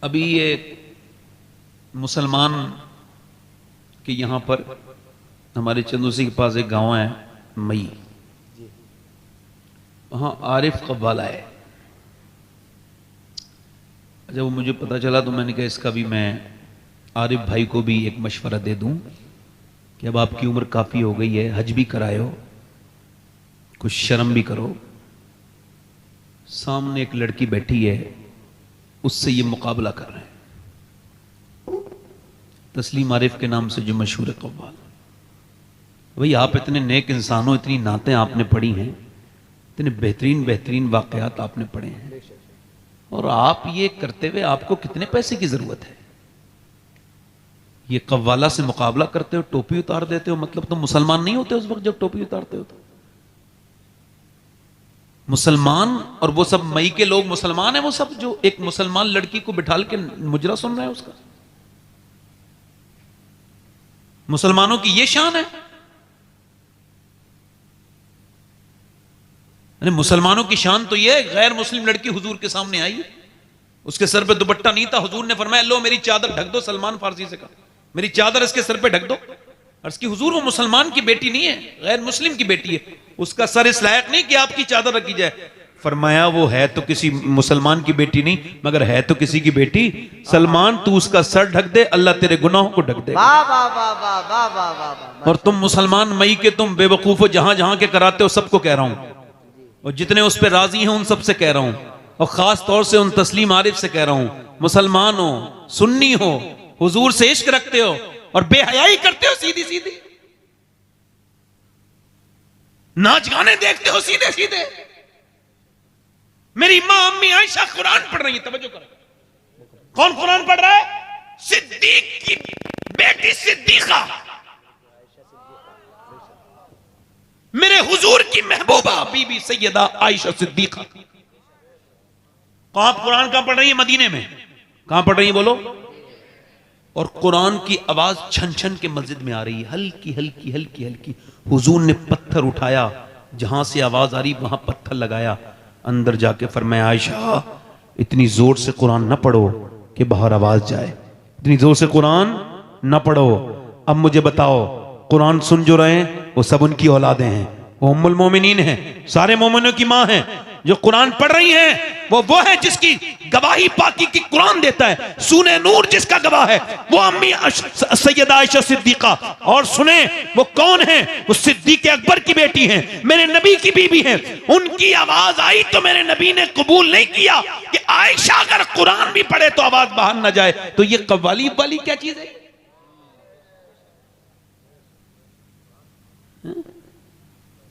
अभी ये मुसलमान के यहाँ पर हमारे चंदूसी के पास एक गांव है मई, वहाँ आरिफ कव्वाल आए। जब वो मुझे पता चला तो मैंने कहा इसका भी मैं आरिफ भाई को भी एक मशवरा दे दूं कि अब आपकी उम्र काफ़ी हो गई है, हज भी करायो, कुछ शर्म भी करो। सामने एक लड़की बैठी है, उससे ये मुकाबला कर रहे हैं, तस्लीम आरिफ के नाम से जो मशहूर है कव्वाल। भाई आप इतने नेक इंसान हो, इतनी नातें आपने पढ़ी हैं, इतने बेहतरीन बेहतरीन वाकयात आपने पढ़े हैं, और आप ये करते हुए आपको कितने पैसे की जरूरत है? ये कव्वाला से मुकाबला करते हो, टोपी उतार देते हो, मतलब तुम मुसलमान नहीं होते उस वक्त जब टोपी उतारते हो? तो मुसलमान, और वो सब मई के लोग मुसलमान हैं, वो सब जो एक मुसलमान लड़की को बिठाल के मुजरा सुन रहे हैं उसका। मुसलमानों की ये शान है। अरे मुसलमानों की शान तो ये है, गैर मुस्लिम लड़की हुजूर के सामने आई, उसके सर पे दुपट्टा नहीं था, हुजूर ने फरमाया लो मेरी चादर ढक दो, सलमान फारसी से कहा मेरी चादर इसके सर पे ढक दो। अर्ज की हुजूर वो मुसलमान की बेटी नहीं है, गैर मुस्लिम की बेटी है, उसका सर इस लायक नहीं कि आपकी चादर रखी जाए। फरमाया वो है तो किसी मुसलमान की बेटी नहीं, मगर है तो किसी की बेटी। सलमान तू उसका सर ढक दे, अल्लाह तेरे गुनाहों को ढक दे। और तुम मुसलमान मई के तुम बेवकूफ हो, जहां जहां के कराते हो सबको कह रहा हूं, और जितने उस पर राजी हैं उन सबसे कह रहा हूं, और खास तौर से उन तस्लीम आरिफ से कह रहा हूं, मुसलमान हो, सुन्नी हो, हुजूर से इश्क रखते हो और बेहयाई करते हो सीधी सीधी, नाच गाने देखते हो सीधे सीधे। मेरी मां अम्मी आयशा कुरान पढ़ रही है, तवज्जो करो, कौन कुरान पढ़ रहा है? सिद्दीक की बेटी सिद्दीका, मेरे हुजूर की महबूबा बीबी सैयदा आयशा सिद्दीका। आप कुरान कहां पढ़ रही है? मदीने में। कहां पढ़ रही है बोलो? और कुरान की आवाज छन छन के मस्जिद में आ रही है, हल्की हल्की हल्की हल्की। हुजूर ने पत्थर उठाया, जहां से आवाज आ रही वहां पत्थर लगाया, अंदर जाके फरमाया आयशा इतनी जोर से कुरान ना पढ़ो कि बाहर आवाज जाए, इतनी जोर से कुरान ना पढ़ो। अब मुझे बताओ, कुरान सुन जो रहे हैं वो सब उनकी औलादें हैं, वो उम्मुल मोमिनीन हैं, सारे मोमिनों की मां हैं। जो कुरान पढ़ रही हैं वो है जिसकी गवाही पाकी की कुरान देता है। सूने नूर जिसका गवाह है वो अम्मी सैयदा आयशा सिद्दीका। और सुने वो कौन है? वो सिद्दीक अकबर की बेटी हैं, मेरे नबी की बीबी हैं। उनकी आवाज आई तो मेरे नबी ने कबूल नहीं किया कि आयशा अगर कुरान भी पढ़े तो आवाज बाहर ना जाए। तो ये कव्वाली वाली क्या चीज है?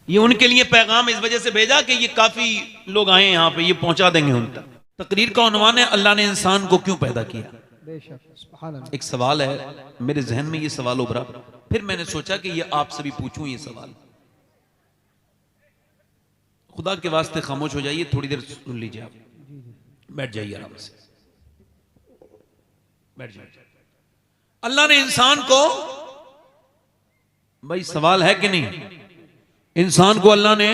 ये उनके लिए पैगाम इस वजह से भेजा कि ये काफी लोग आए यहां पे, ये पहुंचा देंगे उन तक। तकरीर का उन्वान है अल्लाह ने इंसान को क्यों पैदा किया। एक सवाल है मेरे जहन में, ये सवाल उभरा, फिर मैंने सोचा कि ये आपसे भी पूछूं ये सवाल। खुदा के वास्ते खामोश हो जाइए, थोड़ी देर सुन लीजिए, आप बैठ जाइए आराम से, बैठ जाइए। अल्लाह ने इंसान को, भाई सवाल है कि नहीं, इंसान को अल्लाह ने,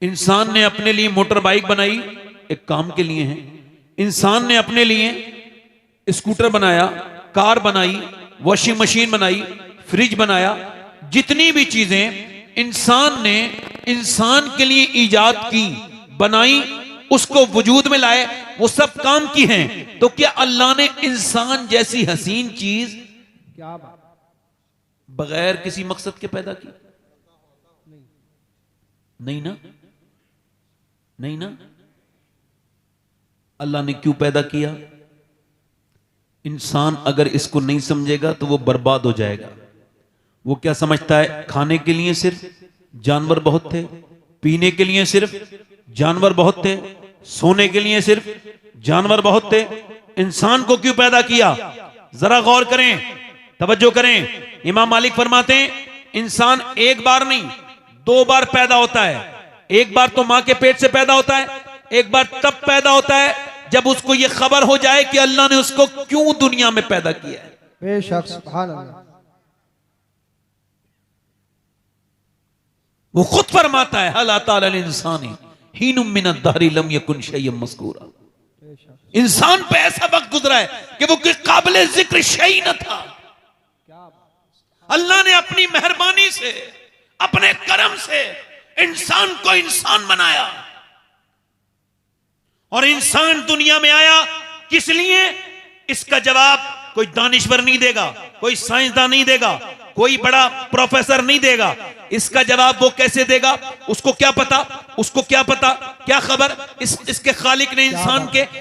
इंसान ने अपने लिए मोटर बाइक बनाई, एक काम के लिए है। इंसान ने अपने लिए स्कूटर बनाया, कार बनाई, वॉशिंग मशीन बनाई, फ्रिज बनाया। जितनी भी चीजें इंसान ने इंसान के लिए इजाद की, बनाई, उसको वजूद में लाए, वो सब काम की हैं। तो क्या अल्लाह ने इंसान जैसी हसीन चीज क्या बगैर किसी मकसद के पैदा की? नहीं ना, नहीं ना। अल्लाह ने क्यों पैदा किया? इंसान अगर इसको नहीं समझेगा तो वो बर्बाद हो जाएगा। वो क्या समझता है? खाने के लिए सिर्फ जानवर बहुत थे, पीने के लिए सिर्फ जानवर बहुत थे, सोने के लिए सिर्फ जानवर बहुत थे। इंसान को क्यों पैदा किया? जरा गौर करें, तवज्जो करें। इमाम मालिक फरमाते हैं इंसान एक बार नहीं 2 बार पैदा होता है। एक बार तो मां के पेट से पैदा होता है, एक बार तब पैदा होता है जब उसको यह खबर हो जाए कि अल्लाह ने उसको क्यों दुनिया में पैदा किया है। बेशक सुभान अल्लाह। वो खुद फरमाता है हल अता अल इंसानी हीनुम मिन अद-दहरि लम यकुन शय्यन मज़कूरा। इंसान पे ऐसा वक्त गुजरा है कि वो कोई काबिल जिक्र शय न था। अल्लाह ने अपनी मेहरबानी से, अपने करम से इंसान को इंसान बनाया। और इंसान दुनिया में आया किस लिए? इसका जवाब कोई दानिश्वर नहीं देगा, कोई साइंसदान नहीं देगा, कोई बड़ा प्रोफेसर नहीं देगा। इसका जवाब वो कैसे देगा? उसको क्या पता, उसको क्या पता, क्या खबर इसके खालिक ने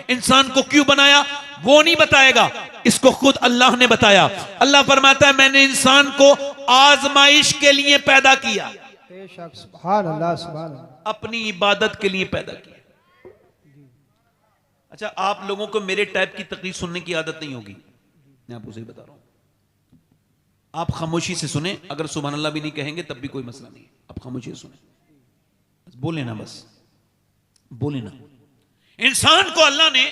इंसान को क्यों बनाया, वो नहीं बताएगा। इसको खुद अल्लाह ने बताया। अल्लाह फरमाता है मैंने इंसान को आजमाइश के लिए पैदा किया, सुभान अल्लाह, सुभान अल्लाह, अपनी इबादत के लिए पैदा किया। अच्छा, आप लोगों को मेरे टाइप की तकरीर सुनने की आदत नहीं होगी, मैं आपको सही बता रहा हूं। आप खामोशी से सुने, अगर सुभान अल्लाह भी नहीं कहेंगे तब भी कोई मसला नहीं है, आप खामोशी से सुने, बोले ना, बस बोले ना। इंसान को अल्लाह ने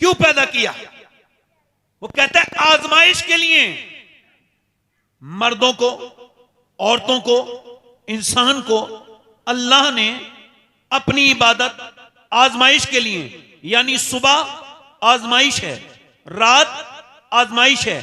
क्यों पैदा किया? वो कहता है आजमाइश के लिए। मर्दों को, औरतों को, इंसान को अल्लाह ने अपनी इबादत आजमाइश के लिए, यानी सुबह आजमाइश है, रात आजमाइश है।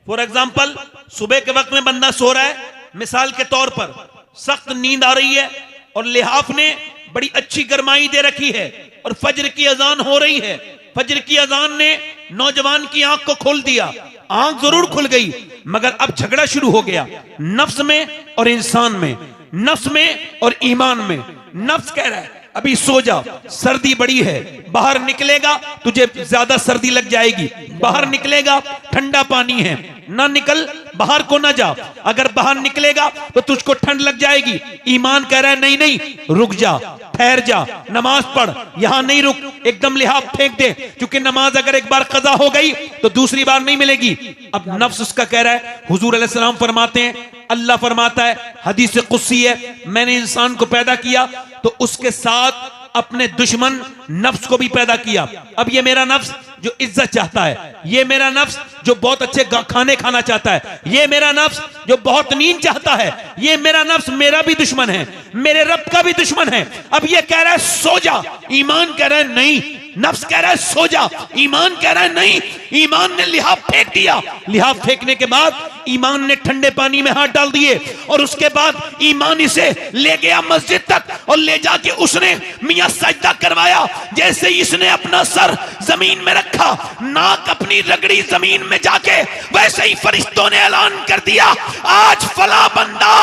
फॉर एग्जाम्पल, सुबह के वक्त में बंदा सो रहा है, मिसाल के तौर पर सख्त नींद आ रही है और लिहाफ ने बड़ी अच्छी गरमाई दे रखी है और फजर की अजान हो रही है। फजर की अजान ने नौजवान की आंख को खोल दिया, आंख जरूर खुल गई, मगर अब झगड़ा शुरू हो गया नफ्स में और इंसान में, नफ्स में और ईमान में। नफ्स कह रहा है अभी सो जा, सर्दी बड़ी है, बाहर निकलेगा तुझे ज्यादा सर्दी लग जाएगी, बाहर निकलेगा ठंडा पानी है, ना निकल, बाहर को ना जा, अगर बाहर निकलेगा तो तुझको ठंड लग जाएगी। ईमान कह रहा है नहीं नहीं, रुक जा, ठहर जा, नमाज पढ़, यहां नहीं रुक, एकदम लिहाफ फेंक दे, क्योंकि नमाज अगर एक बार कज़ा हो गई तो दूसरी बार नहीं मिलेगी। अब नफ्स उसका कह रहा है, हुजूर अलैहिस्सलाम फरमाते हैं, अल्लाह फरमाता है, हदीस कुदसी है, मैंने इंसान को पैदा किया तो उसके साथ अपने दुश्मन नफ्स को भी पैदा किया। अब ये मेरा नफ्स जो इज्जत चाहता है, ये मेरा नफ्स जो बहुत अच्छे खाने खाना चाहता है, ये मेरा नफ्स जो बहुत नींद चाहता है, ये मेरा नफ्स मेरा भी दुश्मन है, मेरे रब का भी दुश्मन है। अब ये कह रहा है सो जा, ईमान कह रहा है नहीं, नफ्स कह रहा है सो जा, ईमान कह रहा है नहीं। ईमान ने लिहाफ फेंक दिया, लिहाफ फेंकने के बाद ईमान ने ठंडे पानी में हाथ डाल दिए और उसके बाद ईमान इसे ले गया मस्जिद तक और ले जाके उसने मियां सजदा करवाया। जैसे इसने अपना सर जमीन में रखा, नाक अपनी रगड़ी जमीन में जाके, वैसे ही फरिश्तों ने ऐलान कर दिया आज फला बंदा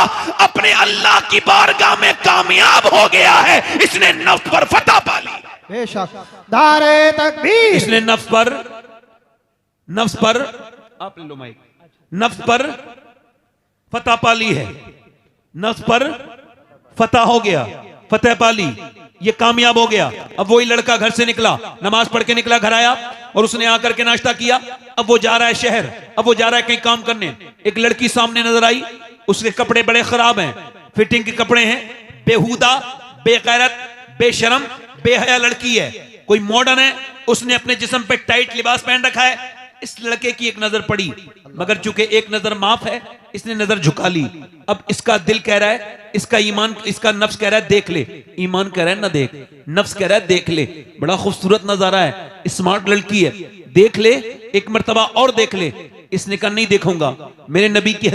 अपने अल्लाह की बारगाह में कामयाब हो गया है, इसने नफ्स पर फतह पा ली। बेशक, नारे तकबीर। इसने नफ्स पर आप ले लो माइक, नफ्स पर फतह पा ली है, नफ्स पर फतह हो गया, फतह पा ली, ये कामयाब हो गया। अब वही लड़का घर से निकला, नमाज पढ़ के निकला, घर आया और उसने आकर के नाश्ता किया। अब वो जा रहा है शहर, अब वो जा रहा है कहीं काम करने, एक लड़की सामने नजर आई, उसके कपड़े बड़े खराब हैं, फिटिंग के कपड़े हैं, बेहुदा, बेगैरत, बेशरम, बेहया लड़की है, कोई मॉडर्न है, उसने अपने जिस्म पे टाइट लिबास पहन रखा है। इस लड़के की एक नजर पड़ी, मगर चूंकि एक नजर माफ है, इसने नजर झुका ली। अब इसका दिल कह रहा है, इसका ईमान, इसका नफ्स कह रहा है देख ले, ईमान कह रहा है ना देख, नफ्स कह रहा है देख ले, बड़ा खूबसूरत नजारा है, स्मार्ट लड़की है, देख ले, एक मर्तबा और देख ले। इसने कहा नहीं देखूंगा, मेरे नबी की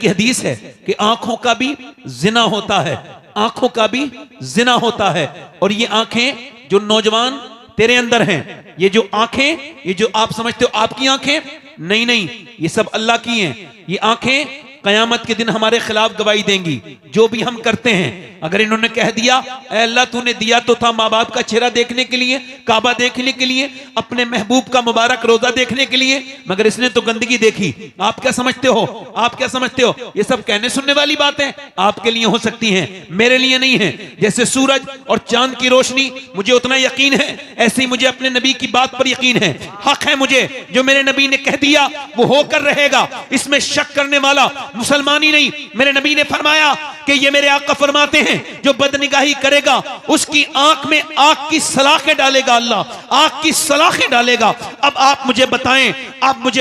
हदीस है कि आंखों का भी जिना होता है, आंखों का भी जिना होता है। और ये आंखें जो नौजवान तेरे अंदर हैं, ये जो आंखें, ये जो आप समझते हो आपकी आंखें, नहीं नहीं, ये सब अल्लाह की हैं। ये आंखें कयामत के दिन हमारे खिलाफ गवाही देंगी, जो भी हम करते हैं। अगर इन्होंने कह दिया ऐ अल्लाह तूने दिया तो था माँ बाप का चेहरा देखने के लिए, काबा देखने के लिए, अपने महबूब का मुबारक रोजा देखने के लिए, मगर इसने तो गंदगी देखी, आप क्या समझते हो, आप क्या समझते हो? ये सब कहने सुनने वाली बातें आपके लिए हो सकती हैं, मेरे लिए नहीं है। जैसे सूरज और चांद की रोशनी मुझे उतना यकीन है, ऐसे ही मुझे अपने नबी की बात पर यकीन है। हक है मुझे, जो मेरे नबी ने कह दिया वो होकर रहेगा, इसमें शक करने वाला मुसलमान ही नहीं। मेरे नबी ने फरमाया कि ये मेरे आका फरमाते हैं जो बदनिगाही करेगा उसकी आंख में आग की सलाखें डालेगा, अल्लाह आग की सलाखें डालेगा। अब आप मुझे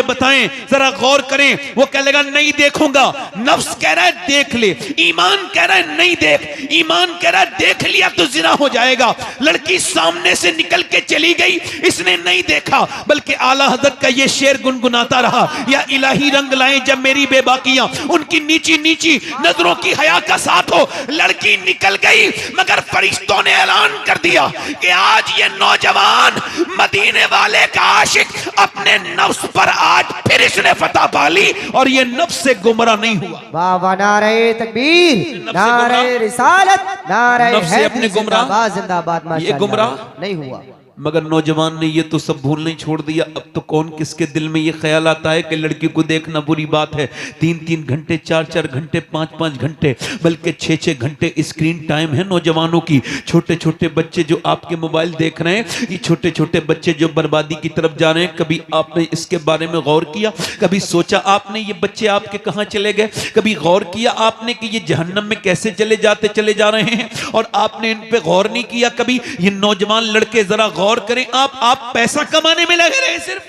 बताएं, जरा गौर करें। वो कह लेगा नहीं देखूंगा, नफ्स कह रहा है देख ले, ईमान कह रहा है नहीं देख, ईमान कह रहा है देख लिया तो जिना हो जाएगा। लड़की सामने से निकल के चली गई, इसने नहीं देखा, बल्कि आला हजरत का ये शेर गुनगुनाता रहा, या इलाही रंग लाए जब मेरी बेबाकियां उनकी नीची नीची नजरों की हया का साथ हो। लड़की निकल गई, मगर फरिश्तों ने ऐलान कर दिया कि आज ये नौजवान मदीने वाले का आशिक अपने नफ्स पर आज फिर इसने फतह पा ली और ये नफ्स से गुमराह नहीं हुआ। वाह वाह, नारे तकबीर, नारे रिसालत, नारे नफ्स से अपने गुमराह, जिंदाबाद, ये गुमराह नहीं हुआ। मगर नौजवान ने ये तो सब भूलना ही छोड़ दिया। अब तो कौन किसके दिल में ये ख्याल आता है कि लड़की को देखना बुरी बात है। 3-3 घंटे, 4-4 घंटे, 5-5 घंटे, बल्कि 6-6 घंटे स्क्रीन टाइम है नौजवानों की। छोटे छोटे बच्चे जो आपके मोबाइल देख रहे हैं, ये छोटे छोटे बच्चे जो बर्बादी की तरफ जा रहे हैं, कभी आपने इसके बारे में गौर किया? कभी सोचा आपने ये बच्चे आपके कहाँ चले गए? कभी गौर किया आपने कि ये जहन्नम में कैसे चले जा रहे हैं और आपने इन पे गौर नहीं किया कभी? ये नौजवान लड़के जरा गौर करें, आप पैसा कमाने में लगे रहे, सिर्फ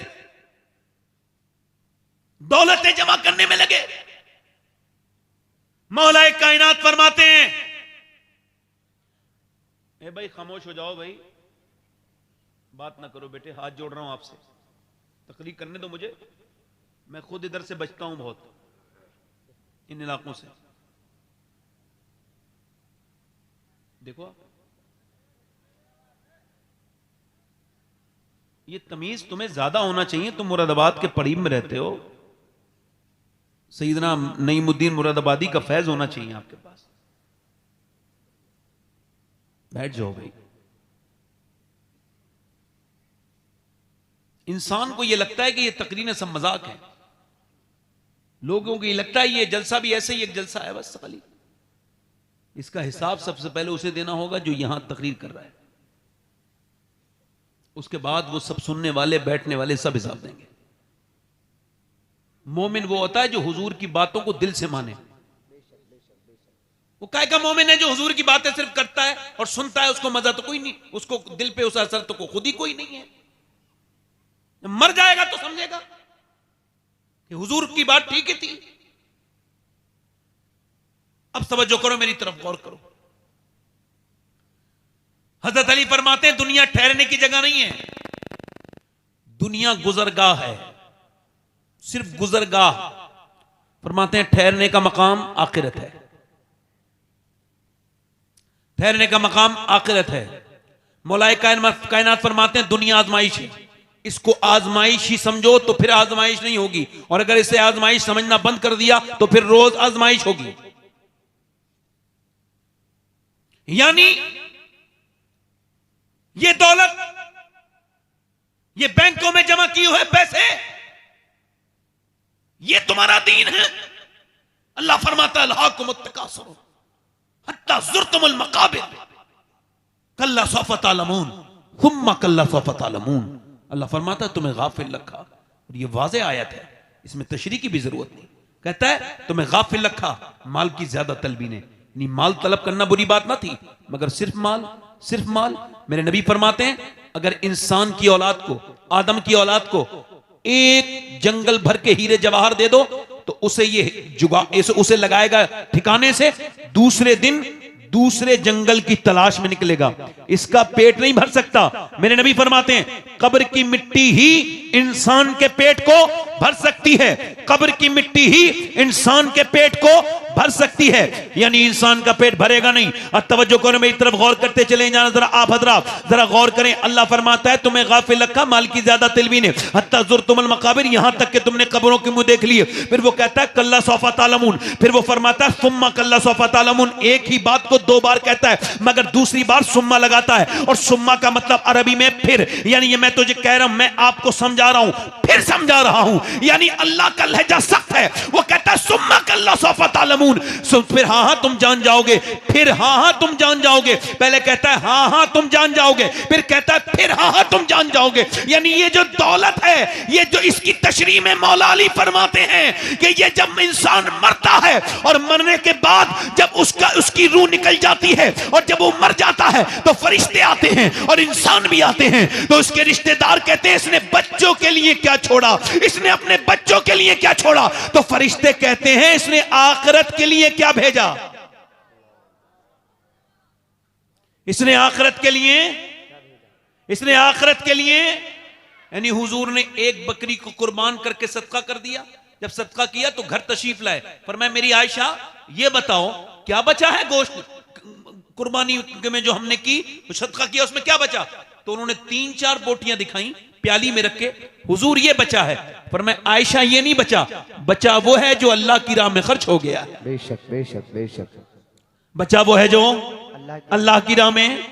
दौलतें जमा करने में लगे। मौलाए कायनात फरमाते हैं, ए भाई खामोश हो जाओ भाई, बात ना करो बेटे, हाथ जोड़ रहा हूं आपसे, तकरीर करने दो मुझे, मैं खुद इधर से बचता हूं बहुत इन इलाकों से। देखो ये तमीज तुम्हें ज्यादा होना चाहिए, तुम मुरादाबाद के करीब में रहते हो, सईदना नईमुद्दीन मुरादाबादी का फैज होना चाहिए आपके पास। बैठ जाओ भाई। इंसान को यह लगता है कि ये तकरीरें सब मजाक है, लोगों को ये लगता है ये जलसा भी ऐसे ही एक जलसा है बस खाली। इसका हिसाब सबसे पहले उसे देना होगा जो यहां तकरीर कर रहा है, उसके बाद वो सब सुनने वाले बैठने वाले सब हिसाब देंगे। मोमिन वो होता है जो हुजूर की बातों को दिल से माने। वो काय का मोमिन है जो हुजूर की बातें सिर्फ करता है और सुनता है, उसको मजा तो कोई नहीं, उसको दिल पे उस असर तो खुद ही कोई नहीं है। मर जाएगा तो समझेगा कि हुजूर की बात ठीक ही थी। अब तवज्जो करो, मेरी तरफ गौर करो। हजरत अली फरमाते हैं दुनिया ठहरने की जगह नहीं है, दुनिया गुजरगाह है, सिर्फ गुजरगाह। फरमाते हैं ठहरने का मकाम आखिरत है, ठहरने का मकाम आखिरत है। मौलाए कायनात फरमाते हैं दुनिया आजमाइश है, इसको आजमाइश ही समझो तो फिर आजमाइश नहीं होगी, और अगर इसे आजमाइश समझना बंद कर दिया तो फिर रोज आजमाइश होगी। यानी ये दौलत, ये बैंकों में जमा किए हुए पैसे, ये तुम्हारा दीन है। अल्लाह फरमाता है अल्हाकुमुत तकासुर हत्ता ज़ुरतुमुल मकाबिर कल्ला सौफ़ तअलमून सुम्मा कल्ला सौफ़ तअलमून। अल्लाह फरमाता है तुम्हें गाफिल रखा, और ये वाज़ेह आयत है, इसमें तशरीह की भी जरूरत नहीं। कहता है तुम्हें गाफिल रखा माल की ज्यादा तलबी ने। नहीं, माल तलब करना बुरी बात ना थी, मगर सिर्फ माल, सिर्फ माल। मेरे नबी फरमाते हैं अगर इंसान की औलाद को, आदम की औलाद को एक जंगल भर के हीरे जवाहर दे दो तो उसे ये उसे लगाएगा ठिकाने से, दूसरे दिन दूसरे जंगल की तलाश में निकलेगा, इसका पेट नहीं भर सकता। मेरे नबी फरमाते हैं कब्र की मिट्टी ही इंसान के पेट को भर सकती है, कब्र की मिट्टी ही इंसान के पेट को भर सकती है, यानी इंसान का पेट भरेगा नहीं। और तवज्जो करो, मेरी तरफ गौर करते चले जाना जरा, आप हजरात जरा गौर करें। अल्लाह फरमाता है तुम्हें गाफिल रखा माल की ज्यादा तिलवी ने, हत्ता ज़ुरतुमुल मकाबिर, यहां तक कि तुमने कब्रों के मुंह देख लिए। फिर वो कहता है कल्ला सौफ़ा तालमून, फिर वो फरमाता है सुम्मा कल्ला सौफ़ा तालमून। एक ही बात को दो बार कहता है, मगर दूसरी बार सुम्मा लगाता है, और सुम्मा का मतलब अरबी में फिर, यानी ये मैं तुझे कह रहा हूं, मैं आपको समझा रहा हूं, फिर समझा रहा हूं यानी अल्लाह का लहजा सख्त है। वो कहता है सुम्मा कल्ला सौफा तालमून, फिर हाँ हाँ तुम जान जाओगे, फिर हाँ हाँ तुम जान जाओगे। पहले कहता है हाँ हाँ तुम जान जाओगे, फिर कहता है फिर हाँ हाँ तुम जान जाओगे। यानी ये जो दौलत है, ये जो इसकी तशरीह में मौला अली फरमाते हैं कि ये जब इंसान मरता है और मरने के बाद जब उसकी रूह निकल जाती है और जब वो मर जाता है तो फरिश्ते आते हैं और इंसान भी आते हैं। तो उसके रिश्तेदार कहते हैं इसने बच्चों के लिए क्या छोड़ा, इसने अपने बच्चों के लिए क्या छोड़ा। तो फरिश्ते कहते हैं इसने आखिरत के लिए क्या भेजा, इसने आखिरत के लिए, इसने आखिरत के लिए। यानी हुजूर ने एक बकरी को कुर्बान करके सदका कर दिया। जब सदका किया तो घर तशरीफ लाए, फरमाया मेरी आयशा ये बताओ क्या बचा है गोश्त कुर्बानी में जो हमने की, सदका किया उसमें क्या बचा। तो उन्होंने 3-4 बोटियां दिखाई प्याली में रख के, हुजूर ये बचा है। फरमाया आयशा ये नहीं बचा, बचा वो है जो अल्लाह की राह में खर्च हो गया। बेशक बेशक बेशक, बचा वो है जो अल्लाह की राह में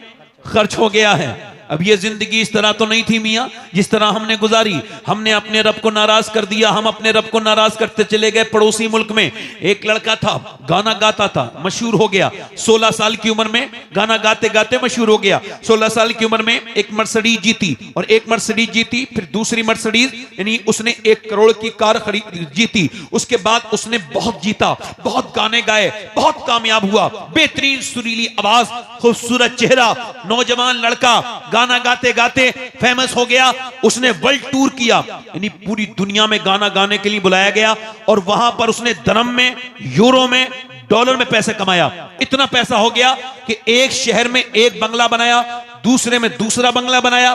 खर्च हो गया है। अब ये जिंदगी इस तरह तो नहीं थी मियां जिस तरह हमने गुजारी। हमने अपने रब को नाराज कर दिया, हम अपने रब को नाराज करते चले गए। पड़ोसी मुल्क में एक लड़का था, गाना गाता था, मशहूर हो गया। 16 साल की उम्र में गाना गाते गाते मशहूर हो गया। 16 साल की उम्र में एक मर्सिडीज जीती, और एक मर्सिडीज जीती, फिर दूसरी मर्सिडीज, यानी उसने 1 करोड़ की कार खरीद जीती। उसके बाद उसने बहुत जीता, बहुत गाने गाए, बहुत कामयाब हुआ। बेहतरीन सुरीली आवाज, खूबसूरत चेहरा, नौजवान लड़का, गाना गाते गाते फेमस हो गया। उसने वर्ल्ड टूर किया, यानी पूरी दुनिया में गाना गाने के लिए बुलाया गया, और वहां पर उसने दरम में, यूरो में, डॉलर में पैसे कमाया। इतना पैसा हो गया कि एक शहर में एक बंगला बनाया, दूसरे में दूसरा बंगला बनाया,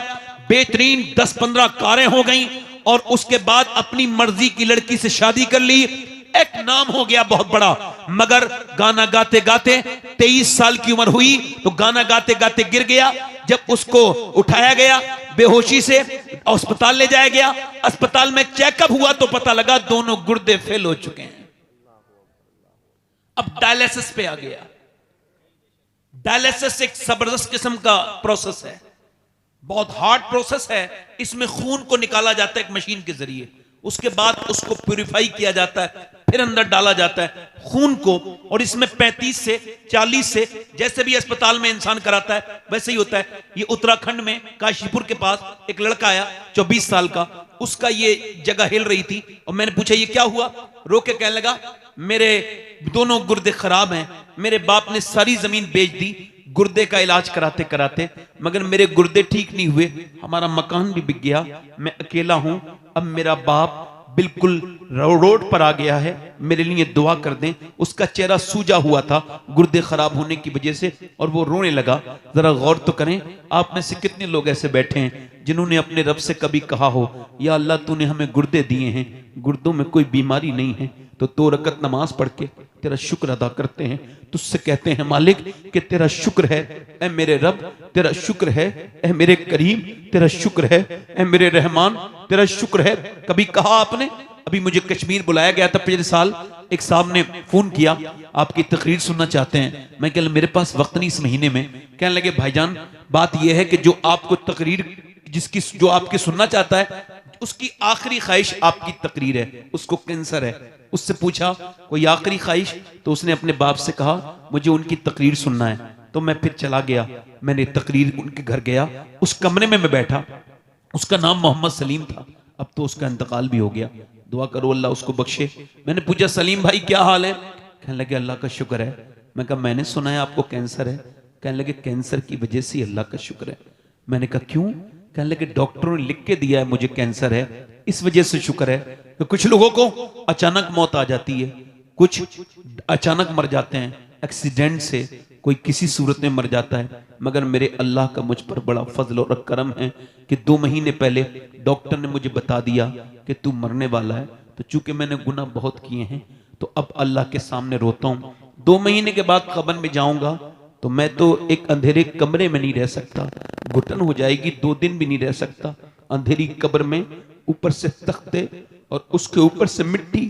बेहतरीन 10-15 कारें हो गई, और उसके बाद अपनी मर्जी की लड़की से शादी कर ली। एक नाम हो गया बहुत बड़ा। मगर गाना गाते गाते 23 साल की उम्र हुई तो गाना गाते गाते गिर गया। जब उसको उठाया गया बेहोशी से, अस्पताल ले जाया गया। अस्पताल में चेकअप हुआ तो पता लगा दोनों गुर्दे फेल हो चुके हैं। अब डायलिसिस पे आ गया। डायलिसिस एक जबरदस्त किस्म का प्रोसेस है, बहुत हार्ड प्रोसेस है। इसमें खून को निकाला जाता है एक मशीन के जरिए, उसके बाद उसको प्यूरिफाई किया जाता है, फिर अंदर डाला जाता है खून को, और इसमें 35 से 40 से, जैसे भी अस्पताल में इंसान कराता है वैसे ही होता है। ये उत्तराखंड में काशीपुर के पास एक लड़का आया 24 साल का, उसका ये जगह हिल रही थी, और मैंने पूछा ये क्या हुआ। रो के कहने लगा मेरे दोनों गुर्दे खराब हैं, मेरे बाप ने सारी जमीन बेच दी गुर्दे का इलाज कराते कराते, मगर मेरे गुर्दे ठीक नहीं हुए, हमारा मकान भी बिक गया, मैं अकेला हूं, अब मेरा बाप बिल्कुल रोड पर आ गया है, मेरे लिए दुआ कर दें। उसका चेहरा सूजा हुआ था गुर्दे खराब होने की वजह से, और वो रोने लगा। जरा गौर तो करें, आप में से कितने लोग ऐसे बैठे हैं जिन्होंने अपने रब से कभी कहा हो या अल्लाह तूने हमें गुर्दे दिए हैं, गुर्दों में कोई बीमारी नहीं है, तो 2 रकत नमाज पढ़ के तेरा शुक्र अदा करते हैं, तुझसे कहते हैं मालिक कि तेरा शुक्र है ऐ मेरे रब, तेरा शुक्र है ऐ मेरे करीम, तेरा शुक्र है ऐ मेरे रहमान, तेरा शुक्र है। कभी कहा आपने? अभी मुझे कश्मीर बुलाया गया था पिछले साल, एक साहब ने फोन किया आपकी तकरीर सुनना चाहते हैं। मैं कह मेरे पास वक्त नहीं इस महीने में। कहने लगे भाईजान बात यह है कि जो आपको तकरीर जो आपकी सुनना चाहता है उसकी आखिरी ख्वाहिश आपकी तकरीर है, उसको कैंसर है। उससे पूछा कोई आखिरी ख्वाहिश, तो उसने अपने बाप से कहा मुझे उनकी तकरीर सुनना है। तो मैं फिर चला गया, मैंने तकरीर उनके घर गया, उस कमरे में मैं बैठा। उसका नाम मोहम्मद सलीम था, अब तो उसका इंतकाल भी हो गया, दुआ करो अल्लाह उसको बख्शे। मैंने पूछा सलीम भाई क्या हाल है? कहने लगे अल्लाह का शुक्र है। मैं कहा मैंने सुना है आपको कैंसर है। कहने लगे कैंसर की वजह से अल्लाह का शुक्र है। मैंने कहा क्यों? कहने लगे डॉक्टरों ने लिख के दिया है मुझे कैंसर है, इस वजह से शुक्र है। तो कुछ लोगों को अचानक मौत आ जाती है, कुछ अचानक मर जाते हैं एक्सीडेंट से, कोई किसी सूरत में मर जाता है। मगर मेरे अल्लाह का मुझ पर बड़ा फजल और करम है कि 2 महीने पहले डॉक्टर ने मुझे बता दिया कि तू मरने वाला है। तो चूंकि मैंने गुनाह बहुत किए हैं तो अब अल्लाह के सामने रोता हूं। 2 महीने के बाद कब्र में जाऊंगा तो मैं तो एक अंधेरे कमरे में नहीं रह सकता, घुटन हो जाएगी, 2 दिन भी नहीं रह सकता। अंधेरी कब्र में ऊपर से तख्ते और उसके ऊपर से मिट्टी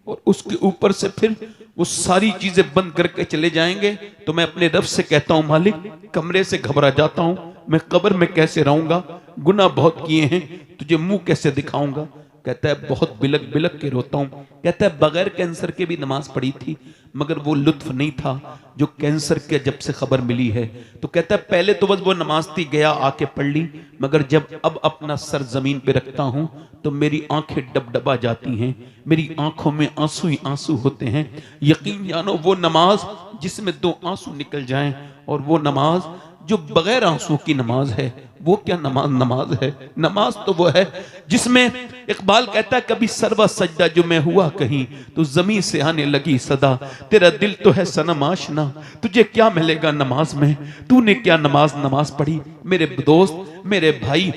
और उसके ऊपर से फिर वो सारी चीजें बंद करके चले जाएंगे। तो मैं अपने रब से कहता हूं मालिक कमरे से घबरा जाता हूं, मैं कब्र में कैसे रहूंगा, गुनाह बहुत किए हैं, तुझे मुंह कैसे दिखाऊंगा। कहता है बहुत बिलक बिलक के रोता हूं। कहता है बगैर कैंसर के भी नमाज पढ़ी थी, मगर वो लुत्फ नहीं था जो कैंसर के जब से खबर मिली है। तो कहता है पहले तो बस वो नमाज थी, गया आके पढ़ ली, मगर जब अब अपना सर जमीन पे रखता हूं तो मेरी आंखें डबडबा जाती हैं, मेरी आंखों में आंसू ही आंसू होते हैं। यकीन जानो वो नमाज जिसमें 2 आंसू निकल जाएं, और वो नमाज जो बगैर आंसू की नमाज है, वो क्या नमाज है। नमाज तो वो है जिसमें इकबाल कहता है कभी सरवा सजदा जो मैं हुआ कहीं तो जमीन से आने लगी सदा, तेरा दिल तो है सनम आशना, तुझे क्या मिलेगा नमाज में, तूने क्या नमाज पढ़ी। मेरे दोस्त, मेरे भाई,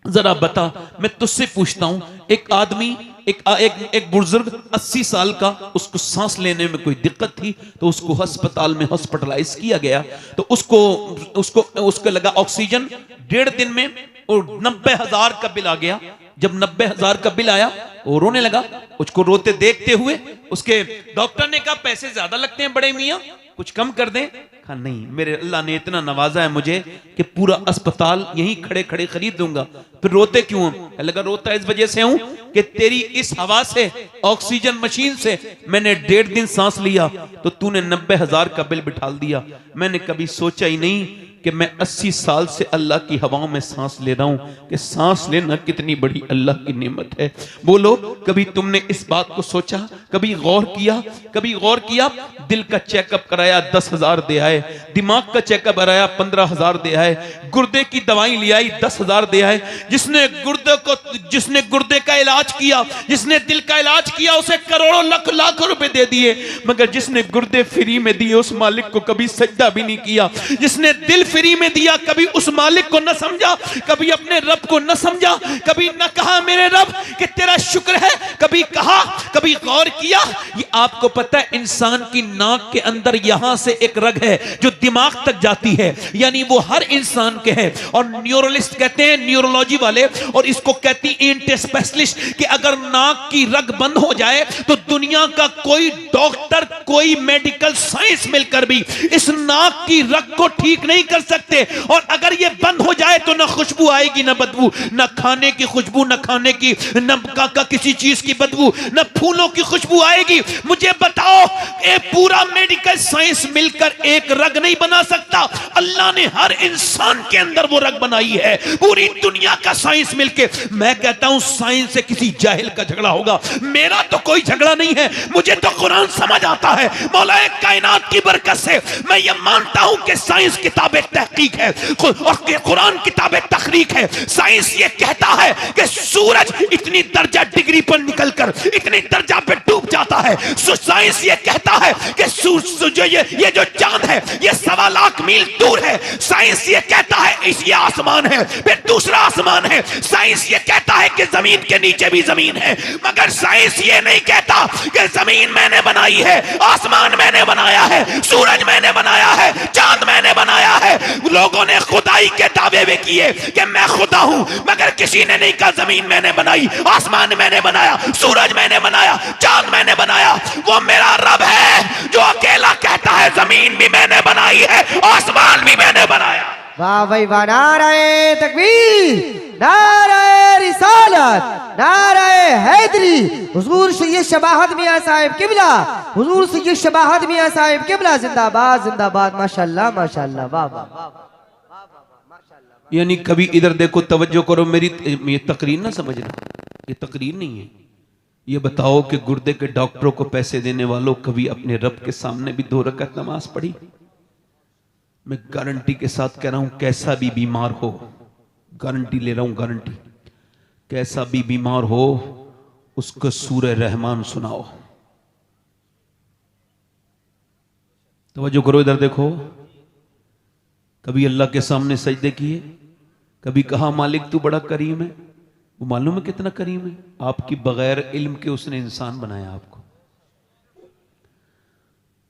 जरा बता, मैं तुझसे पूछता हूं, एक आदमी एक बुजुर्ग 80 साल का, उसको सांस लेने में कोई दिक्कत थी तो उसको अस्पताल में हॉस्पिटलाइज किया गया। तो उसको लगा ऑक्सीजन, 1.5 दिन में और 90,000 का बिल आ गया। जब 90,000 का बिल आया वो रोने लगा। उसको रोते देखते हुए उसके डॉक्टर ने कहा पैसे ज्यादा लगते हैं बड़े मियां, कुछ कम कर दें। कहा नहीं, मेरे अल्लाह ने इतना नवाजा है मुझे कि पूरा अस्पताल यहीं खड़े खड़े खरीद दूंगा। फिर रोते क्यों? लगा रोता इस वजह से हूं कि तेरी इस हवा से, ऑक्सीजन मशीन से मैंने 1.5 दिन सांस लिया तो तूने 90,000 का बिल बिठा दिया। मैंने कभी सोचा ही नहीं कि मैं 80 साल से अल्लाह की हवाओं में सांस ले रहा हूं कि सांस लेना कितनी बड़ी अल्लाह की नेमत है। बोलो, कभी तुमने इस बात को सोचा, कभी गौर किया? दिल का चेकअप कराया 10,000 दे आए, दिमाग का चेकअप कराया 15,000 दे आए, गुर्दे की दवाई ले आई 10,000 दे आए। जिसने गुर्दे का इलाज किया, जिसने दिल का इलाज किया, उसे करोड़ों लाख रुपए दे दिए, मगर जिसने गुर्दे फ्री में दिए उस मालिक को कभी सजदा भी नहीं किया। जिसने दिल फ्री में दिया कभी उस मालिक को न समझा, कभी अपने रब को न समझा, कभी न कहा मेरे रब कि तेरा शुक्र है, कभी कहा, कभी गौर किया। ये आपको पता है इंसान की नाक के अंदर यहां से एक रग है जो दिमाग तक जाती है, यानी वो हर इंसान के है। और न्यूरोलिस्ट कहते हैं, न्यूरोलॉजी वाले, और इसको कहती है स्पेशलिस्ट, कि अगर नाक की रग बंद हो जाए तो दुनिया का कोई डॉक्टर, कोई मेडिकल साइंस मिलकर भी इस नाक की रग को ठीक नहीं कर सकते। और अगर ये बंद हो जाए तो ना खुशबू आएगी, ना बदबू, ना खाने की खुशबू, ना खाने की, न किसी चीज की बदबू, ना फूलों की खुशबू आएगी। मुझे बताओ, ये पूरा मेडिकल साइंस मिलकर एक रग नहीं बना सकता। अल्लाह ने हर इंसान के अंदर वो रग बनाई है, पूरी दुनिया का साइंस मिलके। मैं कहता हूं साइंस से किसी जाहिल का झगड़ा होगा, मेरा तो कोई झगड़ा नहीं है। मुझे तो कुरान समझ आता है। मौला कायनात की बरकत से मैं ये मानता हूं कि साइंस किताबें तहकीक है और कुरान किताबें तखरीक है। साइंस ये कहता है कि सूरज इतनी दर्जा डिग्री पर निकलकर इतनी दर्जा पे डूब जाता है। साइंस ये कहता है कि ये जो चांद है ये 1.25 लाख मील दूर है। साइंस ये कहता है ये आसमान है, फिर दूसरा आसमान है। साइंस ये कहता है कि जमीन के नीचे भी जमीन है, मगर साइंस ये नहीं कहता कि जमीन मैंने बनाई है, आसमान मैंने बनाया है, सूरज मैंने बनाया है, चांद मैंने बनाया है। लोगों ने खुदाई के दावे भी किए कि मैं खुदा हूं, मगर किसी ने नहीं कहा जमीन मैंने बनाई, आसमान मैंने बनाया, सूरज मैंने बनाया, चांद मैंने बनाया। वो मेरा रब है जो अकेला कहता है जमीन भी मैंने बनाई है, आसमान भी मैंने बनाया। वाह भाई वाह, नारे तकबीर, नारे रिसालत, नारे हैदरी। हुजूर सैयद शबाहत मियां साहिब किबला, हुजूर सैयद शबाहत मियां साहिब किबला जिंदाबाद जिंदाबाद। माशाल्लाह माशाल्लाह, वाह वाह। यानी कभी इधर देखो, तवज्जो करो, मेरी ये तकरीर ना समझना, ये तकरीर नहीं है। ये बताओ कि गुर्दे के डॉक्टरों को पैसे देने वालों कभी अपने रब के सामने भी 2 रकात नमाज पढ़ी? मैं गारंटी के साथ कह रहा हूं, कैसा भी बीमार हो, गारंटी ले रहा हूं, गारंटी, कैसा भी बीमार हो उसको सूरह रहमान सुनाओ। तवज्जो करो, इधर देखो। कभी अल्लाह के सामने सजदे किए, कभी कहा मालिक तू बड़ा करीम है। वो मालूम है कितना करीम है? आपकी बगैर इल्म के उसने इंसान बनाया आपको।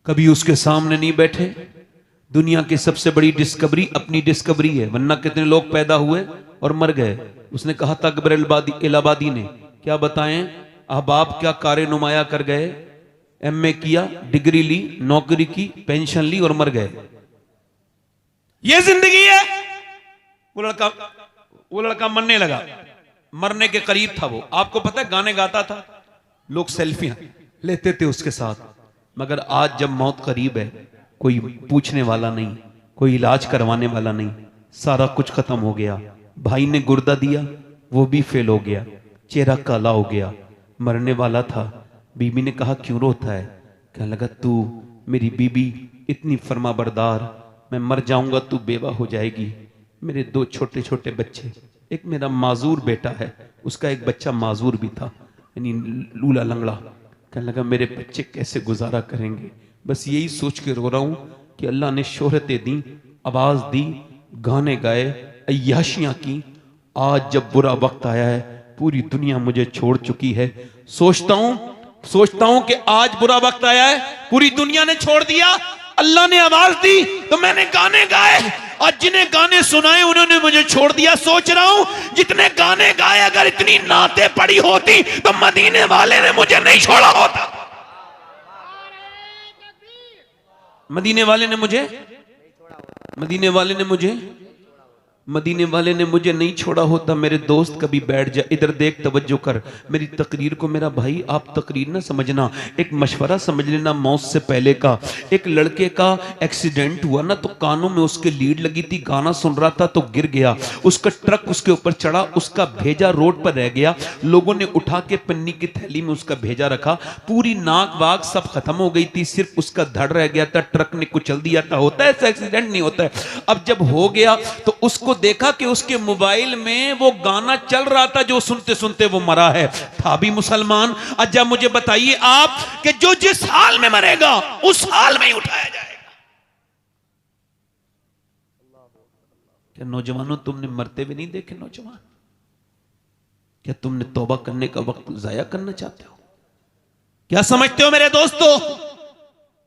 कभी उसके सामने नहीं बैठे। दुनिया की सबसे बड़ी डिस्कवरी अपनी डिस्कवरी है, वरना कितने लोग पैदा हुए और मर गए। उसने कहा था अकबर इलाहाबादी ने, क्या बताएं अहबाब क्या कारे नुमाया कर गए, एमए किया, डिग्री ली, नौकरी की, पेंशन ली और मर गए। ये जिंदगी है। वो लड़का मरने लगा, मरने के करीब था वो। आपको पता है गाने गाता था, लोग सेल्फियां लेते थे उसके साथ। मगर आज जब मौत करीब है, कोई पूछने वाला नहीं, कोई इलाज करवाने वाला नहीं, सारा कुछ खत्म हो गया। भाई ने गुर्दा दिया, वो भी फेल हो गया, चेहरा काला हो गया, मरने वाला था। बीबी ने कहा क्यों रोता है? कहने लगा तू मेरी बीबी इतनी फर्माबरदार, मैं मर जाऊंगा तू बेवा हो जाएगी। मेरे 2 छोटे छोटे बच्चे, एक मेरा माजूर बेटा है, उसका एक बच्चा माजूर भी था, यानी लूला लंगड़ा। कहने लगा मेरे बच्चे कैसे गुजारा करेंगे? बस यही सोच के रो रहा हूं कि अल्लाह ने शोहरतें दी, आवाज दी, गाने गाए, अय्याशियां की। आज जब बुरा वक्त आया है, पूरी दुनिया मुझे छोड़ चुकी है। सोचता हूं कि आज बुरा वक्त आया है, पूरी दुनिया ने छोड़ दिया, अल्लाह ने आवाज दी तो मैंने गाने गाए, और जिन्हें गाने सुनाए उन्होंने मुझे छोड़ दिया। सोच रहा हूं जितने गाने गाए, अगर इतनी नाते पड़ी होती तो मदीने वाले ने मुझे नहीं छोड़ा होता। मदीने वाले ने मुझे नहीं छोड़ा होता। मेरे दोस्त कभी बैठ जा, इधर देख, तवज्जो कर मेरी तकरीर को। मेरा भाई आप तकरीर ना समझना, एक मशवरा समझ लेना मौत से पहले का। एक लड़के का एक्सीडेंट हुआ ना, तो कानों में उसके लीड लगी थी, गाना सुन रहा था तो गिर गया, उसका ट्रक उसके ऊपर चढ़ा, उसका भेजा रोड पर रह गया। लोगों ने उठा के पन्नी की थैली में उसका भेजा रखा, पूरी नाक वाक सब खत्म हो गई थी, सिर्फ उसका धड़ रह गया था, ट्रक ने कुचल दिया था। होता है ऐसा एक्सीडेंट? नहीं होता है। अब जब हो गया तो उसको देखा कि उसके मोबाइल में वो गाना चल रहा था, जो सुनते सुनते वो मरा है, था भी मुसलमान। अच्छा मुझे बताइए आप कि जो जिस हाल में मरेगा उस हाल में ही उठाया जाएगा। क्या नौजवानों तुमने मरते भी नहीं देखे नौजवान? क्या तुमने तौबा करने का वक्त जाया करना चाहते हो? क्या समझते हो मेरे दोस्तों,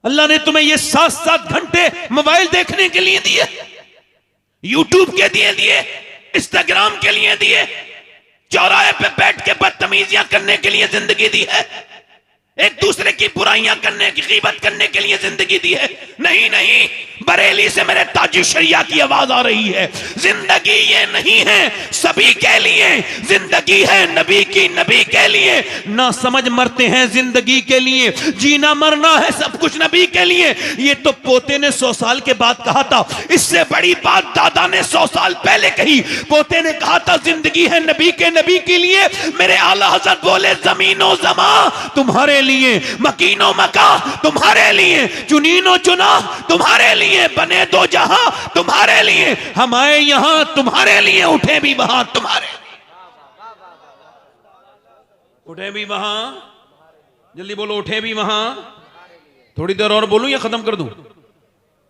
अल्लाह ने तुम्हें ये 7-7 घंटे मोबाइल देखने के लिए दिए, यूट्यूब के दिए, इंस्टाग्राम के लिए दिए, चौराहे पे बैठ के बदतमीजियां करने के लिए जिंदगी दी है, एक दूसरे की बुराइयां करने की, गीबत करने के लिए जिंदगी दी है। नहीं, बरेली से मेरे ताजी शरिया की आवाज आ रही है। जिंदगी ये नहीं है सभी के लिए, जिंदगी है नबी की, नबी के लिए। ना समझ मरते हैं जिंदगी के लिए, जीना मरना है सब कुछ नबी के लिए। ये तो पोते ने 100 साल के बाद कहा था, इससे बड़ी बात दादा ने 100 साल पहले कही। पोते ने कहा था जिंदगी है नबी के, नबी के लिए। मेरे आला हज़रत बोले जमीनो जमा तुम्हारे लिए, मकीनो मका तुम्हारे लिए, चुनीनो चुना तुम्हारे लिए, बने दो जहां तुम्हारे लिए, हम आए यहां तुम्हारे लिए, उठे भी वहां तुम्हारे लिए, उठे भी वहां, जल्दी बोलो, उठे भी वहां। थोड़ी देर और बोलूं या खत्म कर दूं?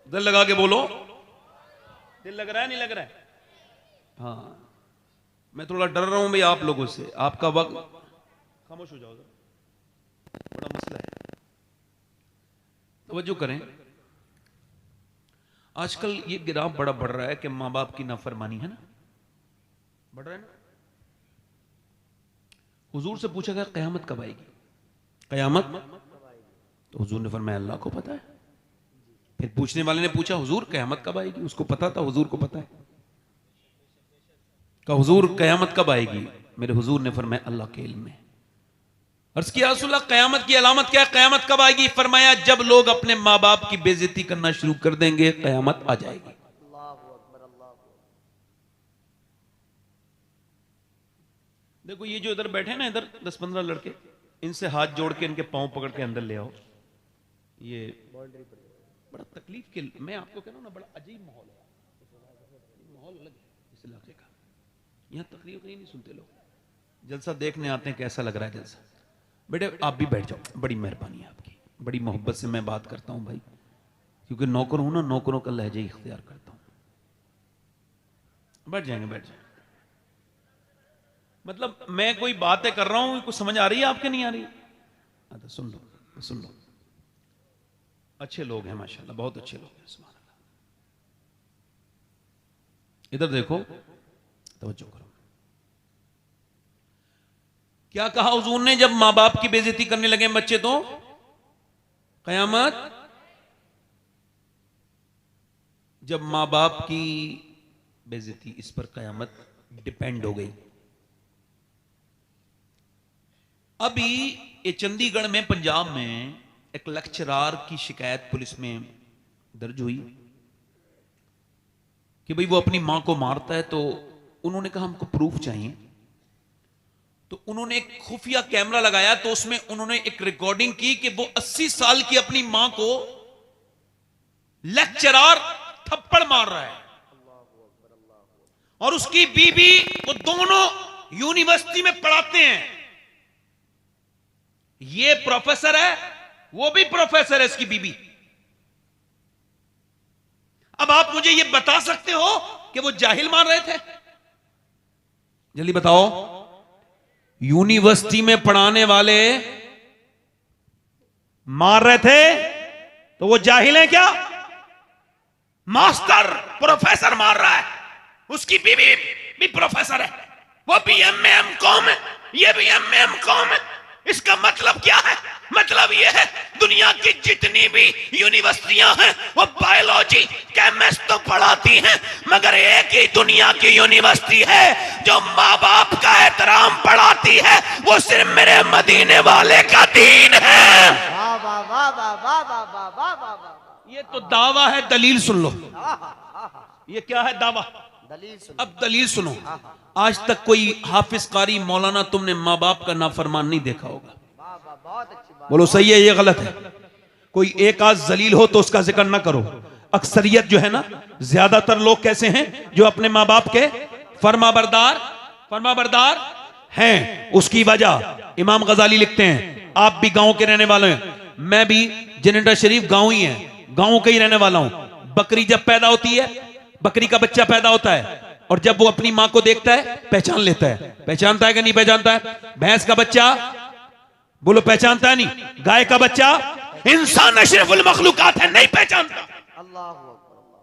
दिल लगा के बोलो, दिल लग रहा है नहीं लग रहा है? हाँ, मैं थोड़ा डर रहा हूं भाई आप लोगों से, आपका वक्त। खामोश हो जाओ, बड़ा मसला है, तवज्जो करें। आजकल ये गिराफ बड़ा बढ़ रहा है कि मां बाप की नाफरमानी है ना, बढ़ रहा है ना। हुजूर से पूछा गया कयामत कब आएगी? कयामत? तो हुजूर ने फरमाया अल्लाह को पता है। फिर पूछने वाले ने पूछा हुजूर कयामत कब आएगी? उसको पता था, हुजूर को पता है। कहा हुजूर कयामत कब आएगी? मेरे हुजूर ने फरमाया अल्लाह के इल्म में। अर्ज़ किया रसूलल्लाह कयामत की अलामत क्या है, कयामत कब आएगी? फरमाया जब लोग अपने माँ बाप की बेइज्जती करना शुरू कर देंगे, कयामत आ जाएगी। देखो ये जो इधर बैठे ना, इधर 10-15 लड़के, इनसे हाथ जोड़ के इनके पांव पकड़ के अंदर ले आओ। ये बड़ा तकलीफ के, मैं आपको कह रहा हूं ना, बड़ा अजीब माहौल है, माहौल अलग है इस इलाके का। यहां तकरीर नहीं सुनते लोग, जलसा देखने आते हैं, कैसा लग रहा है जलसा। बेटे आप भी बैठ जाओ, बड़ी मेहरबानी है आपकी, बड़ी मोहब्बत से मैं बात करता हूं भाई, क्योंकि नौकर हूं ना, नौकरों का लहजा इख्तियार करता हूं। बैठ जाएंगे, बैठ जाएंगे। मतलब मैं कोई बातें कर रहा हूं, कुछ समझ आ रही है आपके? नहीं आ रही? अच्छा सुन लो, सुन लो। अच्छे लोग हैं माशाल्लाह, बहुत अच्छे लोग हैं, सुभान अल्लाह। इधर देखो, तवज्जो करो। क्या कहा हुजूर ने जब मां बाप की बेइज्जती करने लगे बच्चे तो? कयामत। जब मां बाप की बेइज्जती, इस पर कयामत डिपेंड हो गई। अभी ये चंडीगढ़ में, पंजाब में एक लेक्चरार की शिकायत पुलिस में दर्ज हुई कि भाई वो अपनी मां को मारता है। तो उन्होंने कहा हमको प्रूफ चाहिए। तो उन्होंने एक खुफिया कैमरा लगाया, तो उसमें उन्होंने एक रिकॉर्डिंग की कि वो 80 साल की अपनी मां को लेक्चरार थप्पड़ मार रहा है और उसकी बीबी, वो दोनों यूनिवर्सिटी में पढ़ाते हैं। ये प्रोफेसर है, वो भी प्रोफेसर है, इसकी बीबी। अब आप मुझे ये बता सकते हो कि वो जाहिल मार रहे थे? जल्दी बताओ। यूनिवर्सिटी में पढ़ाने वाले मार रहे थे तो वो जाहिल है क्या? मास्टर प्रोफेसर मार रहा है, उसकी बीवी भी प्रोफेसर है, वो भी एमए कॉम है, ये भी एमए कॉम है। इसका मतलब क्या है? मतलब यह है दुनिया की जितनी भी यूनिवर्सिटियां हैं वो बायोलॉजी, केमिस्ट तो पढ़ाती हैं, मगर एक ही दुनिया की यूनिवर्सिटी है जो माँ बाप का एहतराम पढ़ाती है, वो सिर्फ मेरे मदीने वाले का दीन है। वाह वाह वाह वाह वाह वाह वाह वाह वाह वाह। ये तो दावा है, दलील सुन लो। ये क्या है? दावा। दलील सुनो। अब दलील सुनो। आज तक कोई हाफिज कारी मौलाना तुमने माँ बाप का नाफरमान नहीं देखा होगा। वाह वाह, बहुत अच्छी बात। बोलो सही है, ये गलत है? कोई एक आध जलील हो तो उसका जिक्र ना करो। अक्सरियत जो है ना, ज्यादातर लोग कैसे हैं जो अपने माँ बाप के फरमाबरदार हैं। उसकी वजह इमाम गजाली लिखते हैं, आप भी गांव के रहने वाले हैं, मैं भी जनरेटर शरीफ गांव ही है, गांव का ही रहने वाला हूं। बकरी जब पैदा होती है, बकरी का बच्चा पैदा होता है, और जब वो अपनी मां को देखता है पहचान लेता है। पहचानता है कि नहीं पहचानता है? भैंस का बच्चा, बोलो पहचानता है नहीं? गाय का बच्चा, इंसान अशरफुल मखलूकात है, नहीं पहचानता। अल्लाहु अकबर।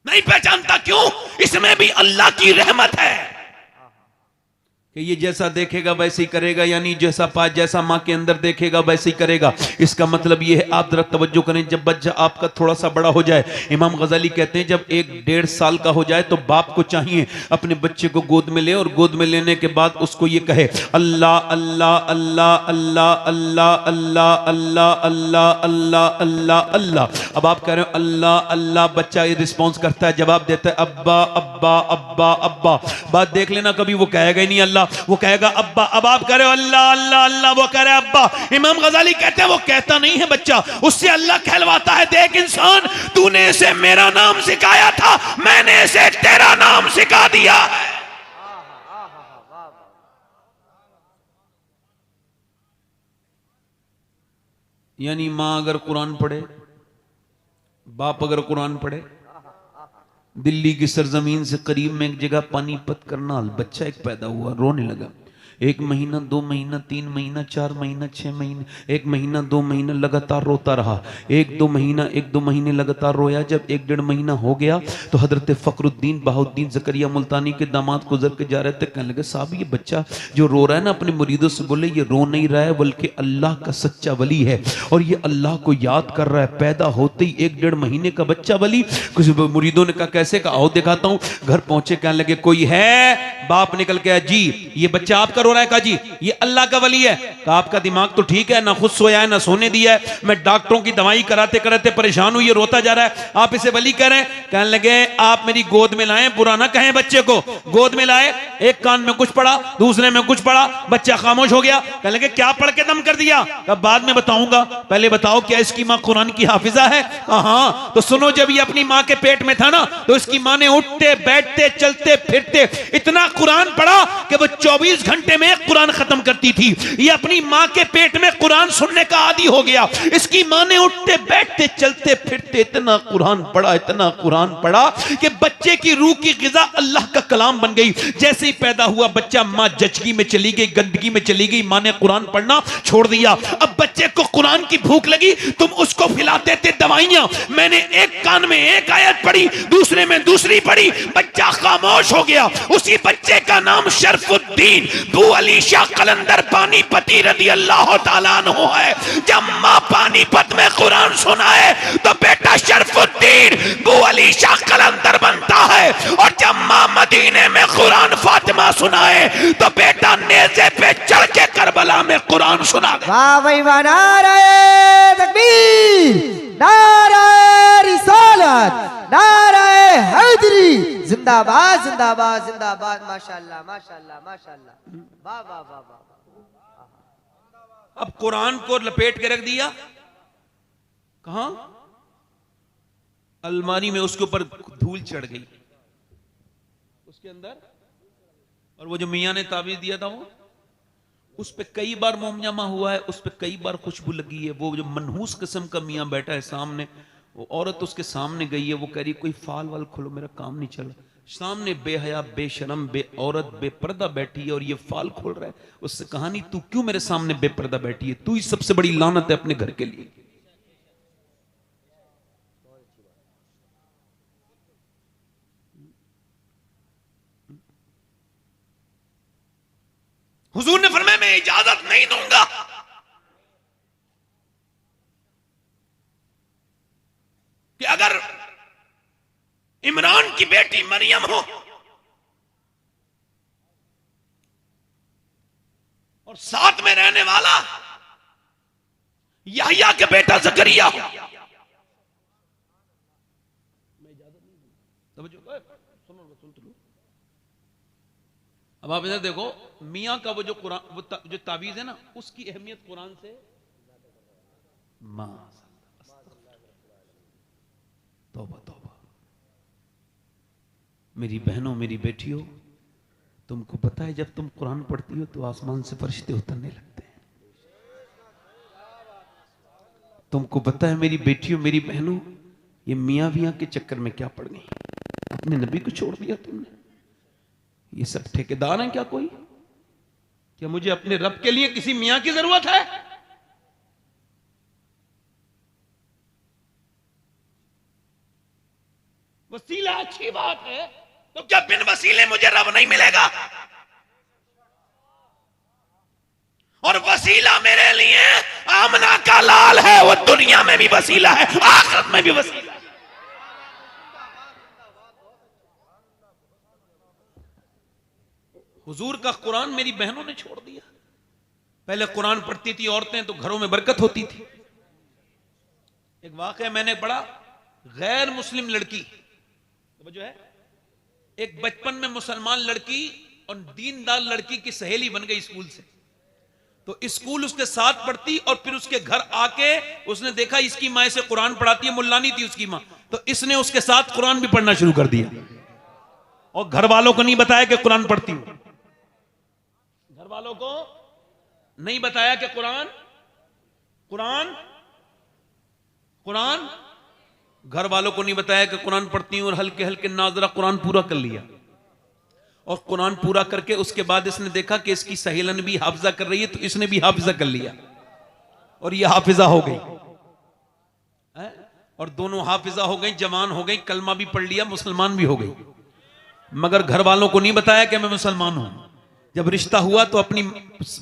नहीं पहचानता। क्यों? इसमें भी अल्लाह की रहमत है कि ये जैसा देखेगा वैसे ही करेगा, यानी जैसा मां के अंदर देखेगा वैसे ही करेगा। इसका मतलब ये है, आप जरा तवज्जो करें, जब बच्चा आपका थोड़ा सा बड़ा हो जाए, इमाम गजाली कहते हैं जब 1-1.5 साल का हो जाए तो बाप को चाहिए अपने बच्चे को गोद में ले, और गोद में लेने के बाद उसको ये कहे अल्लाह अल्लाह अल्लाह अल्लाह अल्लाह अल्लाह अल्लाह अल्लाह अल्लाह अल्लाह अल्लाह। अब आप कह रहे हो अल्लाह अल्लाह, बच्चा ये रिस्पॉन्स करता है, जवाब देता है अब्बा अब्बा अब्बा अब्बा। बात देख लेना, कभी वो कहेगा ही नहीं अल्लाह, वो कहेगा अब्बा। अब आप कह रहे हो अल्लाह अल्लाह अल्लाह, वो कह रहे अब्बा। इमाम गजाली कहते हैं वो कहता नहीं है बच्चा, उससे अल्लाह कहलवाता है, देख इंसान, तूने इसे मेरा नाम सिखाया था, मैंने इसे तेरा नाम सिखा दिया है। यानी मां अगर कुरान पढ़े, बाप अगर कुरान पढ़े, दिल्ली की सरजमीन से करीब में एक जगह पानीपत करनाल, बच्चा एक पैदा हुआ, रोने लगा। 1 महीना 2 महीना 3 महीना 4 महीना 6 महीने, 1 महीना 2 महीना लगातार रोता रहा। 1-2 महीने लगातार रोया। जब 1-1.5 महीना हो गया तो हजरत फखरुद्दीन बहाउद्दीन ज़करिया मुल्तानी के दामाद गुजर के जा रहे थे, कहने लगे साहब ये बच्चा जो रो रहा है ना, अपने मुरीदों से बोले ये रो नहीं रहा है बल्कि अल्लाह का सच्चा वली है, और ये अल्लाह को याद कर रहा है। पैदा होते ही 1-1.5 महीने का बच्चा वली। कुछ मुरीदों ने कहा कैसे? का आओ दिखाता हूं। घर पहुंचे, कहने लगे कोई है? बाप निकल के आया, जी ये बच्चा आपका रो रहा है? कहा जी ये अल्लाह का वली है। कहा आपका दिमाग तो ठीक है, ना खुद सोया है ना सोने दिया है, मैं डॉक्टरों की दवाई कराते कराते परेशान हूं, ये रोता जा रहा है, आप इसे वली कह रहे हैं? कहने लगे आप मेरी गोद में लाएं, बुरा ना कहें बच्चे को। गोद में लाए, एक कान में कुछ पढ़ा, दूसरे में कुछ पढ़ा, बच्चा खामोश हो गया। कहने लगे क्या पढ़ के दम कर दिया? कहा बाद में बताऊंगा, पहले बताओ क्या इसकी मां कुरान की हाफिजा है? हाँ। तो सुनो, जब ये अपनी मां के पेट में था ना, तो इसकी मां ने उठते बैठते चलते फिरते इतना कुरान पढ़ा कि वो 24 घंटे में कुरान खत्म करती थी। ये अपनी मां के पेट में कुरान सुनने का आदी हो गया। इसकी मां ने उठते बैठते चलते फिरते इतना कुरान पढ़ा कि बच्चे की रूह की ग़िज़ा अल्लाह का कलाम बन गई। जैसे ही पैदा हुआ बच्चा, मां जचगी में चली गई, गंदगी में चली गई, मां ने कुरान पढ़ना छोड़ दिया। अब बच्चे को कुरान की भूख लगी, तुम उसको खिलाते थे दवाइयां, मैंने एक कान में एक आयत पढ़ी, दूसरे में दूसरी पढ़ी, बच्चा खामोश हो गया। उसी बच्चे का नाम शरफुद्दीन अली शाह कलंदर पानीपती रदी अल्लाह ताला अन्हु है। जब माँ पानीपत में कुरान सुनाए तो बेटा शरफुद्दीन बू अली शाह कलंदर बनता है, और जब माँ मदीने में कुरान फातिमा सुनाए तो बेटा नेज़े पे चढ़ के करबला में कुरान सुना गया। वाह भाई वाह, नाराए तकबीर, नाराए रिसालत, नाराए हैदरी, जिंदाबाद जिंदाबाद जिंदाबाद। माशाअल्लाह माशाअल्लाह माशाअल्लाह, वाह वाह वाह वाह। अब कुरान को लपेट के रख दिया कहां? अलमारी में, उसके ऊपर धूल चढ़ गई उसके अंदर, और वो जो मियां ने ताबीज दिया था वो उस पे कई बार मोमजमा हुआ है, उस पे कई बार खुशबू लगी है। वो जो मनहूस किस्म का मियां बैठा है सामने, वो औरत उसके सामने गई है, वो कह रही कोई फाल वाल खोलो, मेरा काम नहीं चल रहा। सामने बेहया बेशरम बे औरत बेपर्दा बैठी है और ये फाल खोल रहा है। उससे कहा नहीं तू क्यों मेरे सामने बेपर्दा बैठी है, तू ही सबसे बड़ी लानत है अपने घर के लिए। हुजूर ने फरमाया मैं इजाजत नहीं दूंगा कि अगर इमरान की बेटी मरियम हो और साथ में रहने वाला याह्या के बेटा जकरिया हो। अब आप इधर देखो, मियां का वो जो कुरान वो जो ताबीज है ना, उसकी अहमियत कुरान से तौबा तौबा। मेरी बहनों मेरी बेटियों, तुमको पता है जब तुम कुरान पढ़ती हो तो आसमान से फरिश्ते उतरने लगते हैं। तुमको पता है मेरी बेटियों मेरी बहनों, ये मियां वियां के चक्कर में क्या पड़ गई, अपने नबी को छोड़ दिया तुमने। ये सब ठेकेदार हैं क्या कोई? क्या मुझे अपने रब के लिए किसी मियां की जरूरत है? वसीला अच्छी बात है, तो क्या बिन वसीले मुझे रब नहीं मिलेगा? और वसीला मेरे लिए आमना का लाल है, वो दुनिया में भी वसीला है, आखिरत में भी वसीला है। हुजूर का कुरान मेरी बहनों ने छोड़ दिया। पहले कुरान पढ़ती थी औरतें तो घरों में बरकत होती थी। एक वाकया मैंने पढ़ा, गैर मुस्लिम लड़की तो जो है, एक बचपन में मुसलमान लड़की और दीनदार लड़की की सहेली बन गई स्कूल से। तो स्कूल उसके साथ पढ़ती और फिर उसके घर आके उसने देखा इसकी माँ से कुरान पढ़ाती है, मुल्लानी थी उसकी माँ, तो इसने उसके साथ कुरान भी पढ़ना शुरू कर दिया। और घर वालों को नहीं बताया कि कुरान पढ़ती हूं, घर वालों को नहीं बताया कि कुरान कुरान कुरान घर वालों को नहीं बताया कि कुरान पढ़ती हूं, और हल्के हल्के नाजरा कुरान पूरा कर लिया। और कुरान पूरा करके उसके बाद इसने देखा कि इसकी सहेलन भी हाफिजा कर रही है, तो इसने भी हाफिजा कर लिया और ये हाफिजा हो गई है? और दोनों हाफिजा हो गई, जवान हो गई, कलमा भी पढ़ लिया, मुसलमान भी हो गई। मगर घर वालों को नहीं बताया कि मैं मुसलमान हूं। जब रिश्ता हुआ तो अपनी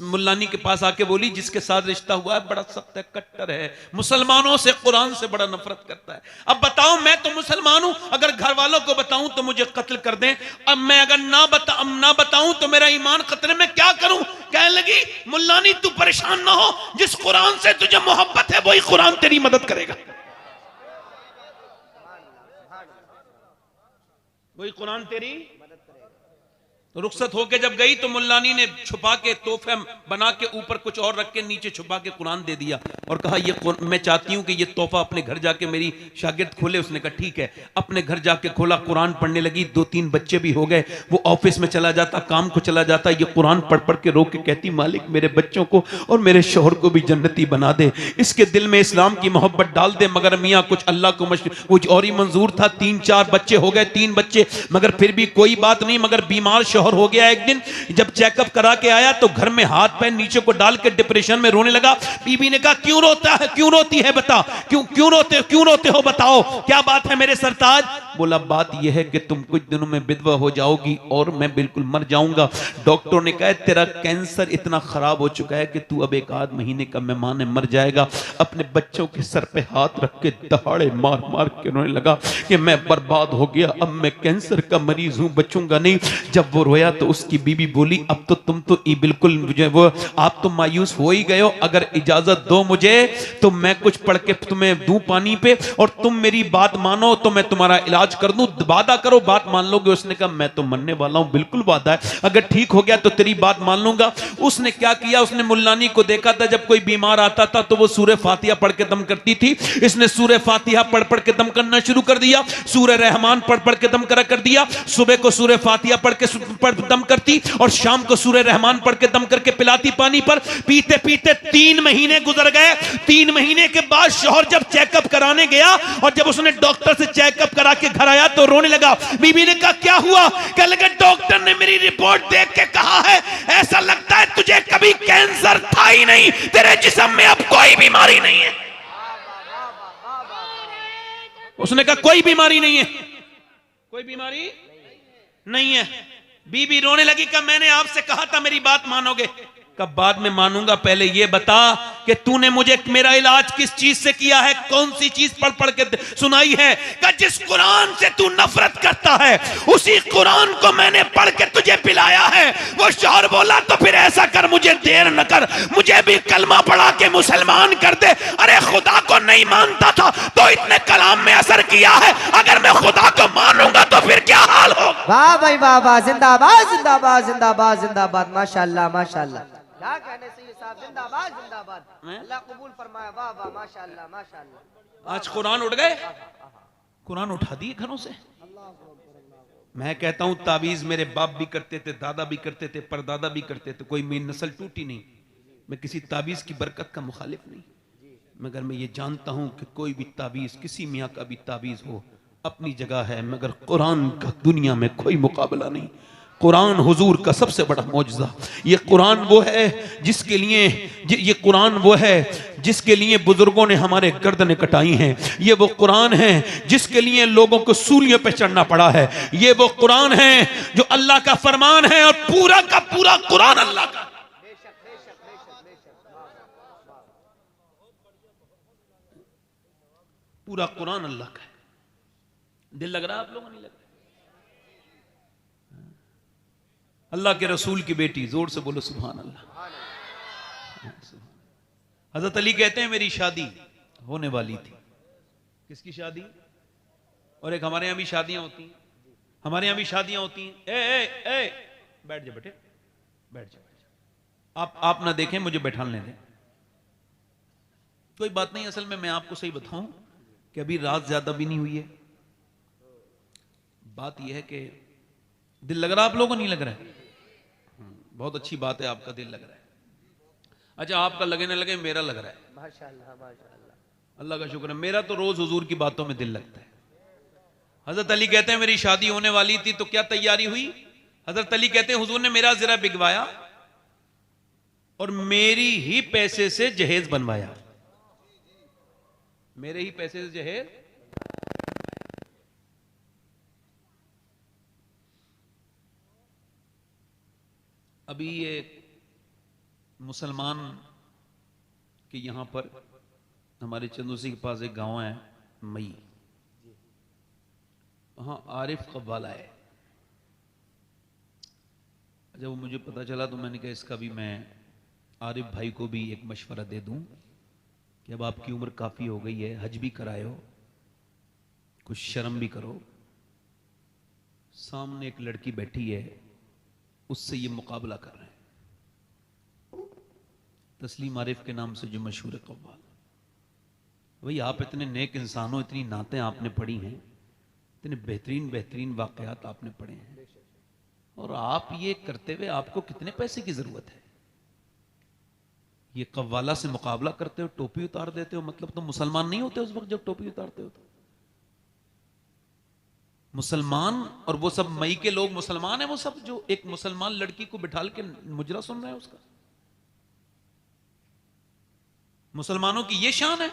मुल्लानी के पास आके बोली जिसके साथ रिश्ता हुआ है बड़ा सख्त है, कट्टर है, मुसलमानों से कुरान से बड़ा नफरत करता है। अब बताओ मैं तो मुसलमान हूं, अगर घर वालों को बताऊं तो मुझे कत्ल कर दें। अब मैं अगर ना बताऊं तो मेरा ईमान खतरे में, क्या करूं? कहने लगी मुल्लानी तू परेशान ना हो, जिस कुरान से तुझे मोहब्बत है वही कुरान तेरी मदद करेगा, वही कुरान तेरी। तो रुखसत होके जब गई तो मुल्लानी ने छुपा के तोहफे बना के ऊपर कुछ और रख के नीचे छुपा के कुरान दे दिया और कहा ये मैं चाहती हूं कि ये तोहफा अपने घर जाके मेरी शागिर्द खोले। उसने कहा ठीक है, अपने घर जाके खोला, कुरान पढ़ने लगी। 2-3 बच्चे भी हो गए। वो ऑफिस में चला जाता, काम को चला जाता, ये कुरान पढ़ पढ़ के रो के कहती मालिक मेरे बच्चों को और मेरे शोहर को भी जन्नती बना दे, इसके दिल में इस्लाम की मोहब्बत डाल दे। मगर मियाँ कुछ अल्लाह को कुछ और ही मंजूर था। 3-4 बच्चे हो गए, 3 बच्चे, मगर फिर भी कोई बात नहीं। मगर बीमार शौहर हो गया। एक दिन जब चेकअप करा के आया तो घर में हाथ पैर नीचे को डाल के डिप्रेशन में रोने लगा। बीबी ने कहा क्यों रोता है, क्यों रोती है, बता क्यों रोते हो, बताओ क्या बात है मेरे सरताज। बोला बात यह है कि तुम कुछ दिनों में विधवा हो जाओगी और मैं बिल्कुल मर जाऊंगा। डॉक्टर ने कहा तेरा कैंसर इतना खराब हो चुका है कि तू अब 1 आध महीने का मेहमान है, मर जाएगा। अपने बच्चों के सर पे हाथ रख के दहाड़े मार मार के रोने लगा कि मैं बर्बाद हो गया, अब मैं कैंसर का मरीज हूं, बचूंगा नहीं। जब वो रोया तो उसकी बीबी बोली अब तो तुम तो बिल्कुल वो आप तो मायूस हो ही गए हो, अगर इजाजत दो मुझे तो मैं कुछ पढ़ के तुम्हें दूं पानी पे और तुम मेरी बात मानो तो मैं तुम्हारा इलाज कर दूं, वादा करो बात मान लोगे। उसने कहा मैं तो मरने वाला हूं, बिल्कुल वादा है, अगर ठीक हो गया तो तेरी बात मान लूंगा। उसने क्या किया, उसने मुल्लानी को देखा था जब कोई बीमार आता था तो वो सूरह फातिहा पढ़ के दम करती थी। इसने सूरह फातिहा पढ़ पढ़ के दम करना शुरू कर दिया, सूरह रहमान पढ़ पढ़ के दम कर दिया। सुबह को सूरह फातिहा पढ़ के दम करती और शाम को सूरह रहमान पढ़ के दम करके पिलाती पानी पर। पीते पीते 3 महीने गुजर गए। 3 महीने के बाद शौहर जब चेकअप कराने गया और जब उसने डॉक्टर से चेकअप करा के घर आया तो रोने लगा। बीबी ने कहा क्या हुआ, कहने लगा डॉक्टर ने मेरी रिपोर्ट देख के कहा है ऐसा लगता है तुझे कभी कैंसर था ही नहीं, तेरे जिस्म में अब कोई बीमारी नहीं है। उसने कहा कोई बीमारी नहीं है, कोई बीमारी नहीं है। बीबी रोने लगी, कहा मैंने आपसे कहा था मेरी बात मानोगे। कब बाद में मानूंगा, पहले ये बता कि तूने मुझे मेरा इलाज किस चीज से किया है, कौन सी चीज पढ़ पढ़ के सुनाई है। कहा जिस कुरान से तू नफरत करता है उसी कुरान को मैंने पढ़ के तुझे पिलाया है। वो शौहर बोला तो फिर ऐसा कर, मुझे देर न कर, मुझे भी कलमा पढ़ा के मुसलमान कर दे। अरे खुदा को नहीं मानता था तो इतने कलाम में असर किया है, अगर मैं खुदा को मानूंगा तो फिर क्या हाल होगा। वाह भाई वाह वाह, जिंदाबाद जिंदाबाद जिंदाबाद जिंदाबाद, माशाल्लाह माशाल्लाह। क्या कहने से ये साहब, जिंदाबाद जिंदाबाद, अल्लाह कबूल फरमाए। वाह वाह माशाल्लाह माशाल्लाह। आज कुरान उठ गए, कुरान उठा दिए घरों से। मैं कहता हूं तावीज मेरे बाप भी करते थे, दादा भी करते थे, परदादा भी करते थे, कोई मेरी नस्ल टूटी नहीं। मैं किसी तावीज की बरकत का मुखालिफ नहीं, मगर मैं ये जानता हूं कि कोई भी तावीज, किसी मियाँ का भी तावीज हो अपनी जगह है, मगर कुरान का दुनिया में कोई मुकाबला नहीं। कुरान हुजूर का सबसे बड़ा मौजज़ा। ये कुरान वो है जिसके लिए, ये कुरान वो है जिसके लिए बुजुर्गों ने हमारे गर्दनें कटाई हैं। ये वो कुरान है जिसके लिए लोगों को सूलियों पे चढ़ना पड़ा है। ये वो कुरान है जो अल्लाह का फरमान है और पूरा का पूरा कुरान अल्लाह का। पूरा कुरान अल्लाह का है। दिल लग रहा है आप लोगों को, नहीं लग रहा? अल्लाह के रसूल की बेटी, जोर से बोलो सुभान अल्लाह। हजरत अली कहते हैं मेरी शादी होने वाली थी। किसकी शादी? और एक हमारे यहां भी शादियां होती हैं, हमारे यहां भी शादियां होती हैं। ए बैठ जा बेटे, बैठ जा। आप ना देखें, मुझे बैठाने दें, कोई बात नहीं। असल में मैं आपको सही बताऊं कि अभी रात ज्यादा भी नहीं हुई है। बात यह है कि दिल लग रहा आप लोगों को, नहीं लग रहा है? बहुत अच्छी बात है, आपका दिल लग रहा है। अच्छा, आपका लगे ना लगे, मेरा लग रहा है। माशाल्लाह माशाल्लाह, अल्लाह का शुक्र है। मेरा तो रोज हुजूर की बातों में दिल लगता है। हजरत अली कहते हैं मेरी शादी होने वाली थी तो क्या तैयारी हुई? हजरत अली कहते हैं हुजूर ने मेरा ज़रा बिगवाया और मेरी ही पैसे से जहेज बनवाया। मेरे ही पैसे से जहेज। अभी ये मुसलमान के यहाँ पर हमारे चंदूसी के पास एक गांव है मई, वहाँ आरिफ कव्वाला है। जब वो मुझे पता चला तो मैंने कहा इसका भी मैं आरिफ भाई को भी एक मशवरा दे दूं कि अब आपकी उम्र काफ़ी हो गई है, हज भी कराए हो, कुछ शर्म भी करो। सामने एक लड़की बैठी है, उससे ये मुकाबला कर रहे हैं। तस्लीम आरिफ के नाम से जो मशहूर है कव्वाल। भाई आप इतने नेक इंसान हो, इतनी नातें आपने पढ़ी हैं, इतने बेहतरीन बेहतरीन वाकयात आपने पढ़े हैं, और आप ये करते हुए आपको कितने पैसे की जरूरत है? ये कव्वाला से मुकाबला करते हो, टोपी उतार देते हो, मतलब तो मुसलमान नहीं होते उस वक्त जब टोपी उतारते हो तो। मुसलमान और वो सब मई के लोग मुसलमान हैं, वो सब जो एक मुसलमान लड़की को बिठाल के मुजरा सुन रहे हैं उसका। मुसलमानों की ये शान है।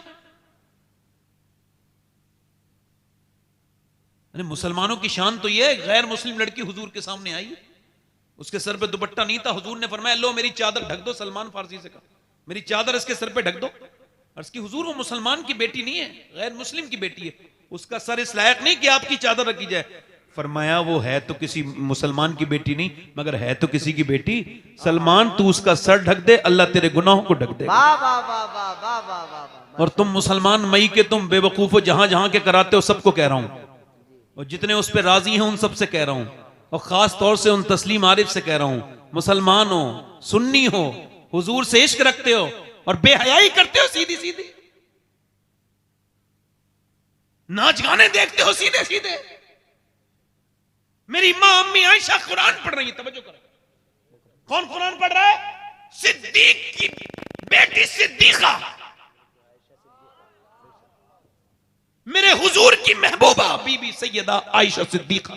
अरे मुसलमानों की शान तो ये है, गैर मुस्लिम लड़की हुजूर के सामने आई, उसके सर पे दुपट्टा नहीं था, हुजूर ने फरमाया लो मेरी चादर ढक दो, सलमान फारसी से कहा मेरी चादर इसके सर पे ढक दो। अर्ज की हुजूर वो मुसलमान की बेटी नहीं है, गैर मुस्लिम की बेटी है, उसका सर इस लायक नहीं कि आपकी चादर रखी जाए। फरमाया वो है तो किसी मुसलमान की बेटी नहीं, मगर है तो किसी की बेटी। सलमान तू उसका सर ढक दे, अल्लाह तेरे गुनाहों को ढक दे। वाह वाह वाह वाह वाह वाह वाह। और तुम मुसलमान मई के तुम बेवकूफ हो, जहां जहां के कराते हो सबको कह रहा हूं, और जितने उस पर राजी हैं उन सबसे कह रहा हूं, और खास तौर से उन तस्लीम आरिफ से कह रहा हूं, मुसलमान हो, सुन्नी हो, हुजूर से इश्क रखते हो और बेहयाई करते हो सीधी सीधी, नाच गाने देखते हो सीधे सीधे। मेरी मां अम्मी आयशा कुरान पढ़ रही है, तवज्जो करो। कौन कुरान पढ़ रहा है? सिद्दीक की बेटी सिद्दीका, मेरे हुजूर की महबूबा बीबी सैयदा आयशा सिद्दीका।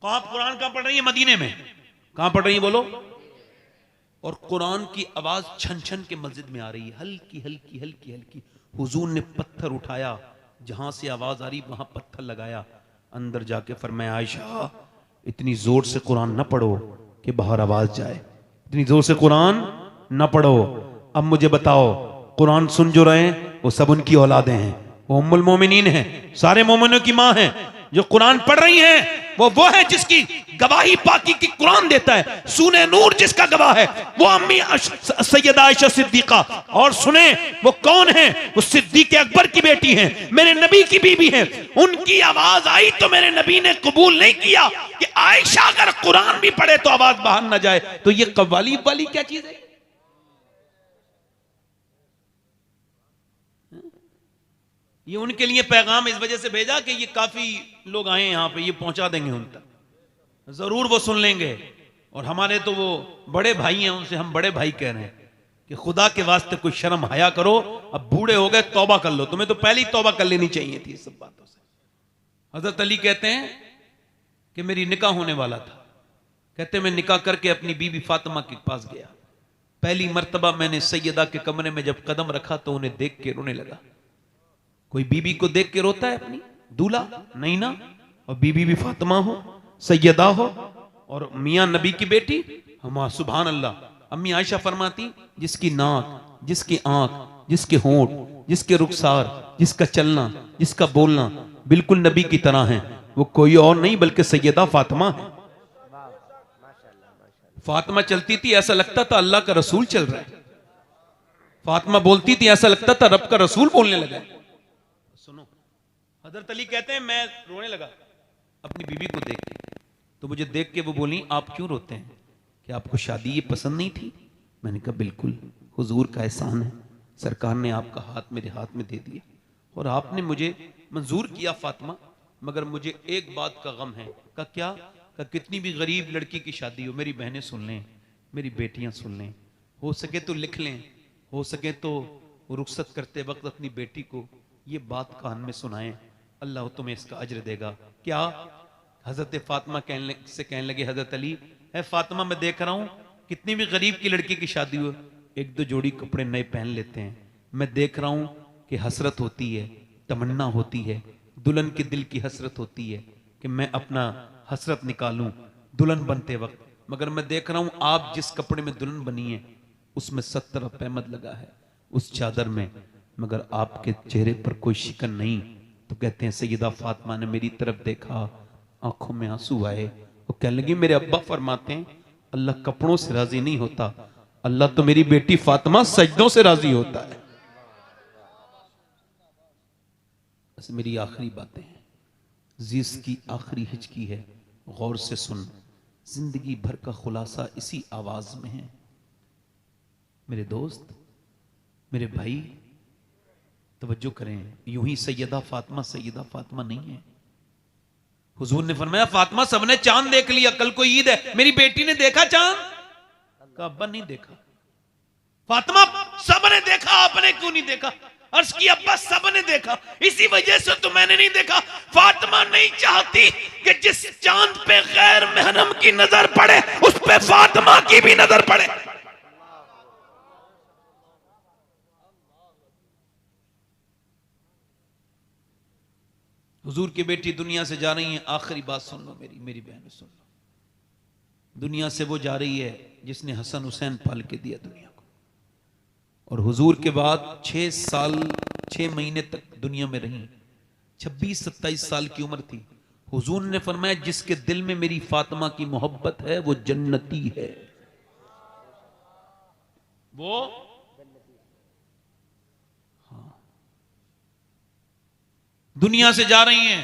कहां कुरान कहां पढ़ रही है? मदीने में। कहां पढ़ रही है बोलो? और कुरान की आवाज छन छन के मस्जिद में आ रही है, हल्की हल्की हल्की हल्की। हुजूर ने पत्थर उठाया, जहां से आवाज आ रही वहां पत्थर लगाया, अंदर जाके फरमाया आयशा इतनी जोर से कुरान न पढ़ो कि बाहर आवाज जाए, इतनी जोर से कुरान न पढ़ो। अब मुझे बताओ, कुरान सुन जो रहे हैं वो सब उनकी औलादें हैं, वो उम्मुल मोमिनीन हैं, सारे मोमिनों की मां हैं। जो कुरान पढ़ रही हैं वो है जिसकी गवाही पाकी की कुरान देता है। सूने नूर जिसका गवाह है वो अम्मी सैयदा आयशा सिद्दीका। और सुने वो कौन है? वो सिद्दीक अकबर की बेटी हैं, मेरे नबी की बीबी हैं। उनकी आवाज आई तो मेरे नबी ने कबूल नहीं किया कि आयशा अगर कुरान भी पढ़े तो आवाज बाहर ना जाए। तो ये कव्वाली वाली क्या चीज है? ये उनके लिए पैगाम इस वजह से भेजा कि ये काफी लोग आए यहां पे, ये पहुंचा देंगे उन तक, जरूर वो सुन लेंगे। और हमारे तो वो बड़े भाई हैं, उनसे हम बड़े भाई कह रहे हैं कि खुदा के वास्ते कुछ शर्म हया करो। अब बूढ़े हो गए, तौबा कर लो, तुम्हें तो पहले ही तौबा कर लेनी चाहिए थी सब बातों से। हजरत अली कहते हैं कि मेरी निकाह होने वाला था, कहते मैं निकाह करके अपनी बीबी फातिमा के पास गया, पहली मर्तबा मैंने सैयदा के कमरे में जब कदम रखा तो उन्हें देख के रोने लगा। कोई बीबी को देख के रोता है अपनी? दूल्हा नहीं ना। और बीबी भी फातिमा हो, सैयदा हो, और मियां नबी की बेटी। हम सुभान अल्लाह। अम्मी आयशा फरमाती जिसकी नाक, जिसकी आंख, जिसके होंठ, जिसके रुखसार, जिसका चलना, जिसका बोलना बिल्कुल नबी की तरह है, वो कोई और नहीं बल्कि सैयदा फातिमा है। फातिमा चलती थी ऐसा लगता था अल्लाह का रसूल चल रहा है, फातिमा बोलती थी ऐसा लगता था रब का रसूल बोलने लगा। सुनो, हजरत अली कहते हैं मैं रोने लगा अपनी बीबी को देख के। तो मुझे देख के वो बोली आप क्यों रोते हैं, कि आपको शादी ये पसंद नहीं थी? मैंने कहा बिल्कुल, हुजूर का एहसान है, सरकार ने आपका हाथ मेरे हाथ में दे दिया और आपने मुझे मंजूर किया फातिमा, मगर मुझे एक बात का गम है। का क्या? का कितनी भी गरीब लड़की की शादी हो, मेरी बहनें सुन लें, मेरी बेटियां सुन लें, हो सके तो लिख लें, हो सके तो रुखसत करते वक्त अपनी बेटी को ये बात कान में सुनाएं, अल्लाह तुम्हें इसका अज्र देगा। क्या? हजरत फातिमा कहने लगे हजरत अली, है फातिमा मैं देख रहा हूं कितनी भी गरीब की लड़की की शादी हो एक दो जोड़ी कपड़े नए पहन लेते हैं, मैं देख रहा हूं कि हसरत होती है, तमन्ना होती है, दुल्हन के दिल की हसरत होती है कि मैं अपना हसरत निकालूं दुल्हन बनते वक्त, मगर मैं देख रहा हूं आप जिस कपड़े में दुल्हन बनी है उसमें 70 अहमद लगा है उस चादर में, मगर आपके चेहरे पर कोई शिकन नहीं। तो कहते हैं सैयदा फातिमा ने मेरी तरफ देखा, आंखों में आंसू आए, वो कहने लगी मेरे अब्बा फरमाते हैं अल्लाह कपड़ों से राजी नहीं होता, अल्लाह तो मेरी बेटी फातिमा सजदों से राजी होता है। बस मेरी आखिरी बातें हैं, जीस की आखिरी हिचकी है, गौर से सुन, जिंदगी भर का खुलासा इसी आवाज में है। मेरे दोस्त, मेरे भाई, तवज्जो करें, यूं ही सैयदा फातिमा नहीं है। हुजूर ने फरमाया फातिमा सबने चांद देख लिया, कल को ईद है, मेरी बेटी ने देखा चांद? का अब्बा नहीं देखा। फातिमा सबने देखा, आपने क्यों नहीं देखा? अर्ज की अब्बा सबने देखा, इसी वजह से तो मैंने नहीं देखा। फातिमा नहीं चाहती कि जिस चांद पे गैर महरम की नजर पड़े उस पे फातिमा की भी नजर पड़े। हुजूर की बेटी दुनिया से जा रही है, आखिरी बात सुन लो मेरी बहनों सुन लो। दुनिया से वो जा रही है जिसने हसन हुसैन पाल के दिया दुनिया को, और हुजूर के बाद 6 साल 6 महीने तक दुनिया में रही। 26-27 साल की उम्र थी। हुजूर ने फरमाया जिसके दिल में मेरी फातिमा की मोहब्बत है वो जन्नती है। वो दुनिया से जा रही हैं,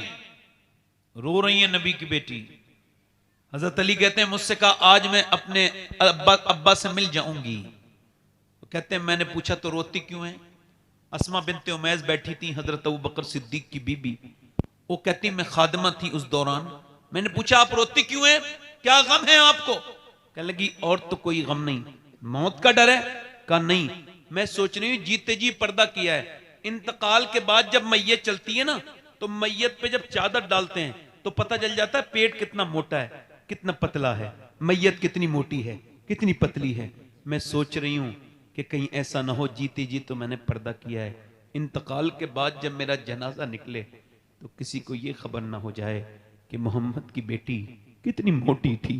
रो रही हैं नबी की बेटी। हजरत अली कहते हैं मुझसे कहा आज मैं अपने अब्बा से मिल जाऊंगी। तो कहते हैं मैंने पूछा तो रोती क्यों है? अस्मा बिनते उमैस बैठी थी, हजरत अबू बकर सिद्दीक की बीबी। वो कहती मैं खादिमा थी उस दौरान। मैंने पूछा आप रोती क्यों है, क्या गम है आपको? कहने लगी और तो कोई गम नहीं, मौत का डर है। कहा नहीं, मैं सोच रही हूं जीते जी पर्दा किया है। इंतकाल के बाद जब मैयत चलती है ना, तो मैयत पे जब चादर डालते हैं तो पता चल जाता है पेट कितना मोटा है, कितना पतला है, मैयत कितनी मोटी है, कितनी पतली है। मैं सोच रही हूं कि कहीं ऐसा ना हो जीते जी तो मैंने पर्दा किया है, इंतकाल के बाद जब मेरा जनाजा निकले तो किसी को यह खबर ना हो जाए कि मोहम्मद की बेटी कितनी मोटी थी,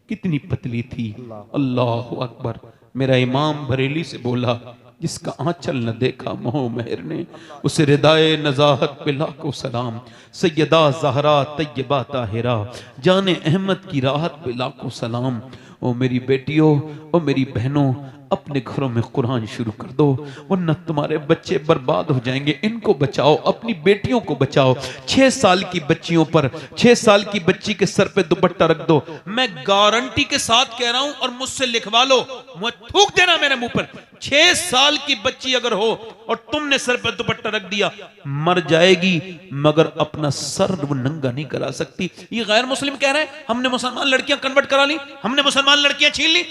कितनी पतली थी। अल्लाह अकबर। मेरा इमाम बरेली से बोला जिसका आंचल न देखा मोह मेहर ने, उसे रिदाए नजाहत पे लाखों सलाम। सैयदा ज़हरा तैयबा ताहिरा जाने अहमद की राहत पे लाखों सलाम। ओ मेरी बेटियों, ओ मेरी बहनों, अपने घरों में कुरान शुरू कर दो वरना तुम्हारे बच्चे बर्बाद हो जाएंगे। इनको बचाओ, अपनी बेटियों को बचाओ। 6 साल की बच्चियों पर, 6 साल की बच्ची के सर पे दुपट्टा रख दो। मैं गारंटी के साथ कह रहा हूं और मुझसे लिखवा लो, मुझे थूक देना मेरे मुंह पर। 6 साल की बच्ची अगर हो और तुमने सर पर दुपट्टा रख दिया, मर जाएगी मगर अपना सर वो नंगा नहीं करा सकती। ये गैर मुस्लिम कह रहे हैं हमने मुसलमान लड़कियां कन्वर्ट करा ली, हमने मुसलमान लड़कियां छीन ली।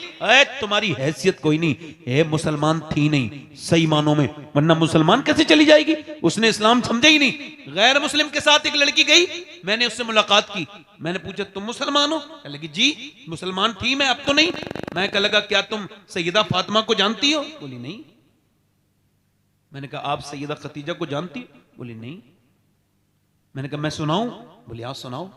तुम्हारी हैसियत कोई नहीं, ये मुसलमान थी नहीं सही मानों में, वरना मुसलमान कैसे चली जाएगी? उसने इस्लाम समझा ही नहीं। गैर मुस्लिम के साथ एक लड़की गई, मैंने उससे मुलाकात की, मैंने पूछा तुम मुसलमान हो? कह लगी जी मुसलमान थी मैं, अब तो नहीं। मैं कह लगा क्या तुम सैयदा फातिमा को जानती हो? बोली नहीं। मैंने कहा आप सैयदा खतीजा को जानती हो? बोली नहीं। मैंने कहा मैं सुनाऊं? बोली आप सुनाओ।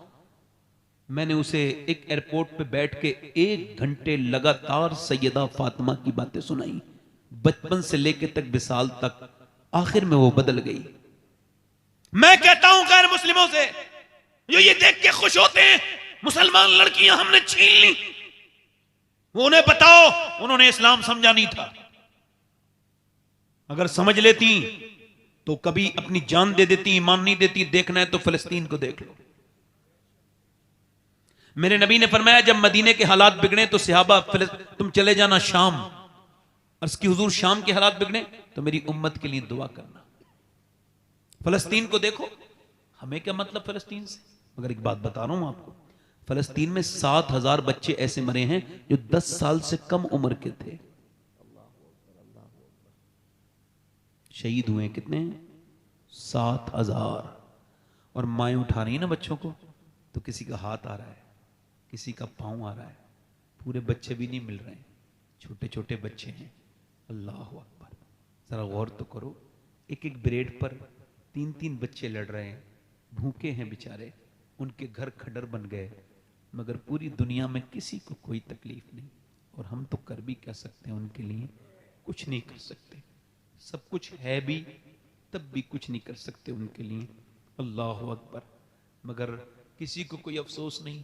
मैंने उसे एक एयरपोर्ट पे बैठ के 1 घंटे लगातार सैयदा फातिमा की बातें सुनाई, बचपन से लेके तक विसाल तक। आखिर में वो बदल गई। मैं कहता हूं गैर मुस्लिमों से जो ये देख के खुश होते हैं मुसलमान लड़कियां हमने छीन ली, वो उन्हें बताओ उन्होंने इस्लाम समझा नहीं था। अगर समझ लेती तो कभी अपनी जान दे देती, ईमान नहीं देती। देखना है तो फिलिस्तीन को देख लो। मेरे नबी ने फरमाया जब मदीने के हालात बिगड़े तो सहाबा तुम चले जाना शाम। अर्ज़ की हुजूर शाम के हालात बिगड़े तो मेरी उम्मत के लिए दुआ करना। फिलिस्तीन को देखो, हमें क्या मतलब फिलिस्तीन से? मगर एक बात बता रहा हूं आपको, फिलिस्तीन में 7,000 बच्चे ऐसे मरे हैं जो 10 साल से कम उम्र के थे। शहीद हुए कितने? 7,000। और माएं उठा रही है ना बच्चों को, तो किसी का हाथ आ रहा है, किसी का पांव आ रहा है, पूरे बच्चे भी नहीं मिल रहे हैं, छोटे छोटे बच्चे हैं। अल्लाह अकबर। जरा गौर तो करो, एक एक ब्रेड पर 3-3 बच्चे लड़ रहे हैं, भूखे हैं बेचारे, उनके घर खड्डर बन गए, मगर पूरी दुनिया में किसी को कोई तकलीफ नहीं। और हम तो कर भी क्या सकते हैं उनके लिए? कुछ नहीं कर सकते। सब कुछ है भी तब भी कुछ नहीं कर सकते उनके लिए। अल्लाह अकबर। मगर किसी को कोई अफसोस नहीं,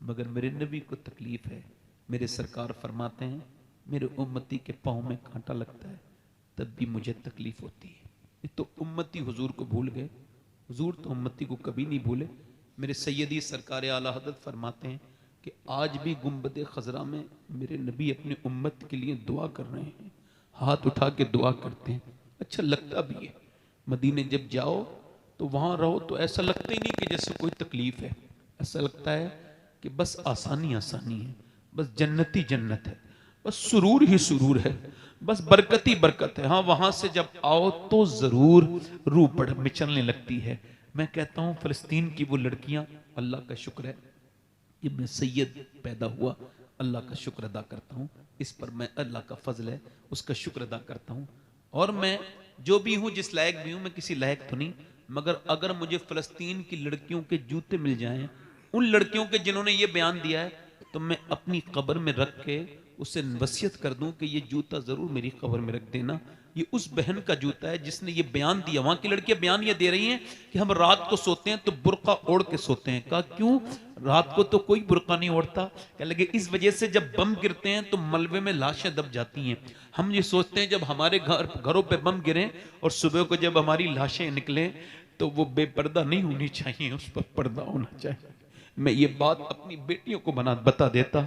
मगर मेरे नबी को तकलीफ है। मेरे सरकार फरमाते हैं मेरे उम्मती के पाँव में कांटा लगता है तब भी मुझे तकलीफ होती है। ये तो उम्मती हुजूर को भूल गए, हुजूर तो उम्मती को कभी नहीं भूले। मेरे सैयदी सरकार आला हज़रत फरमाते हैं कि आज भी गुंबद खजरा में मेरे नबी अपने उम्मत के लिए दुआ कर रहे हैं, हाथ उठा के दुआ करते हैं। अच्छा लगता भी है। मदीने जब जाओ तो वहाँ रहो तो ऐसा लगता ही नहीं कि जैसे कोई तकलीफ है, ऐसा लगता है कि बस आसानी आसानी है, बस जन्नती जन्नत है, बस सुरूर ही सुरूर है, बस बरकत ही बरकत है। हाँ, वहां से जब आओ तो जरूर रूह बढ़ मिचलने लगती है। मैं कहता हूं फलस्तीन की वो लड़कियां, अल्लाह का शुक्र है इब्न सैयद पैदा हुआ, अल्लाह का शुक्र अदा करता हूं इस पर। मैं अल्लाह का फजल है, उसका शुक्र अदा करता हूं। और मैं जो भी हूं, जिस लायक भी हूं, मैं किसी लायक तो नहीं, मगर अगर मुझे फलस्तीन की लड़कियों के जूते मिल जाएं, उन लड़कियों के जिन्होंने ये बयान दिया है, तो मैं अपनी कब्र में रख के उससे वसीयत कर दूं कि ये जूता जरूर मेरी कब्र में रख देना। ये उस बहन का जूता है जिसने ये बयान दिया। वहां की लड़कियां बयान ये दे रही हैं कि हम रात को सोते हैं तो बुर्का ओढ़ के सोते हैं। कहा क्यों? रात को तो कोई बुर्का नहीं ओढ़ता। कह लगे इस वजह से जब बम गिरते हैं तो मलबे में लाशें दब जाती हैं। हम ये सोचते हैं जब हमारे घरों पे बम गिरे और सुबह को जब हमारी लाशें निकले तो वो बेपर्दा नहीं होनी चाहिए, उस पर पर्दा होना चाहिए। मैं ये बात अपनी बेटियों को बता देता,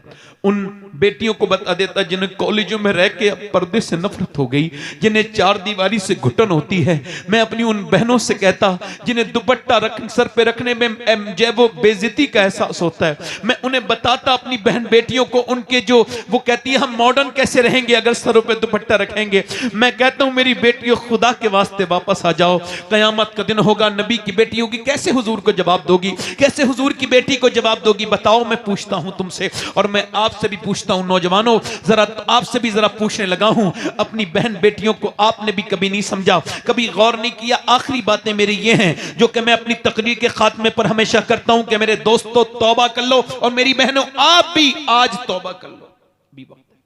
उन बेटियों को बता देता जिन्हें कॉलेजों में रह के अब पर्दे से नफरत हो गई, जिन्हें चार दीवारी से घुटन होती है। मैं अपनी उन बहनों से कहता जिन्हें दुपट्टा सर पे रखने में जब वो बेइज्जती का एहसास होता है, मैं उन्हें बताता अपनी बहन बेटियों को, उनके जो वो कहती है हम मॉडर्न कैसे रहेंगे अगर सरों पे दुपट्टा रखेंगे। मैं कहता हूं मेरी बेटियों, खुदा के वास्ते वापस आ जाओ। कयामत का दिन होगा, नबी की बेटी होगी, कैसे हुजूर को जवाब दोगी? कैसे हुजूर की बेटी को जवाब दोगी? बताओ। मैं पूछता हूं तुमसे, और मैं आपसे भी पूछता हूं नौजवानों, जरा आपसे भी जरा पूछने लगा हूं, अपनी बहन बेटियों को आपने भी कभी नहीं समझा, कभी गौर नहीं किया? आखिरी बातें मेरी ये हैं जो कि मैं अपनी तकरीर के खात्मे पर हमेशा करता हूं कि मेरे दोस्तों तौबा कर लो, और मेरी बहनों आप भी आज तौबा कर लो। भी वक्त है।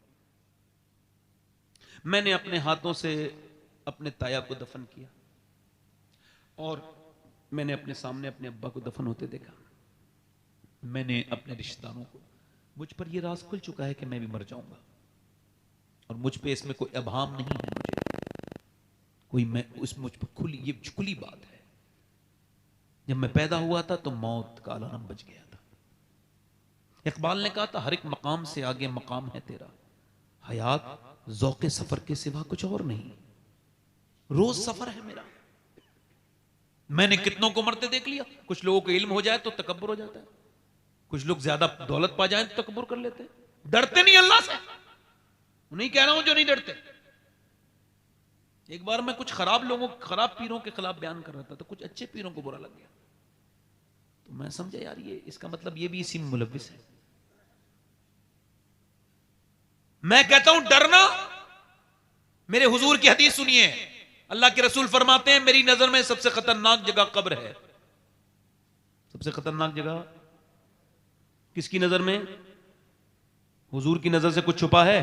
मैंने अपने हाथों से अपने ताया को दफन किया, और मैंने अपने सामने अपने अब्बा को दफन होते देखा। मैंने अपने रिश्तेदारों को, मुझ पर यह राज खुल चुका है कि मैं भी मर जाऊंगा, और मुझ पे इसमें कोई अभाम नहीं है। मुझे कोई मुझ पर ये खुली बात है। जब मैं पैदा हुआ था तो मौत का अलार्म बज गया था। इकबाल ने कहा था हर एक मकाम से आगे मकाम है तेरा, हयात ज़ौक़े सफर के सिवा कुछ और नहीं, रोज सफर है मेरा। मैंने कितनों को मरते देख लिया। कुछ लोगों को इल्म हो जाए तो तकब्बुर हो जाता है, कुछ लोग ज्यादा दौलत पा जाए तो तकब्बुर कर लेते हैं, डरते नहीं अल्लाह से। नहीं कह रहा हूं जो नहीं डरते। एक बार मैं कुछ खराब पीरों के खिलाफ बयान कर रहा था, तो कुछ अच्छे पीरों को बुरा लग गया। तो मैं समझा यार ये इसका मतलब ये भी इसी में मुलव्विस है। मैं कहता हूं डरना, मेरे हुजूर की हदीस सुनिए, अल्लाह के रसूल फरमाते हैं मेरी नजर में सबसे खतरनाक जगह कब्र है। सबसे खतरनाक जगह किसकी नजर में? हुजूर की नजर से कुछ छुपा है?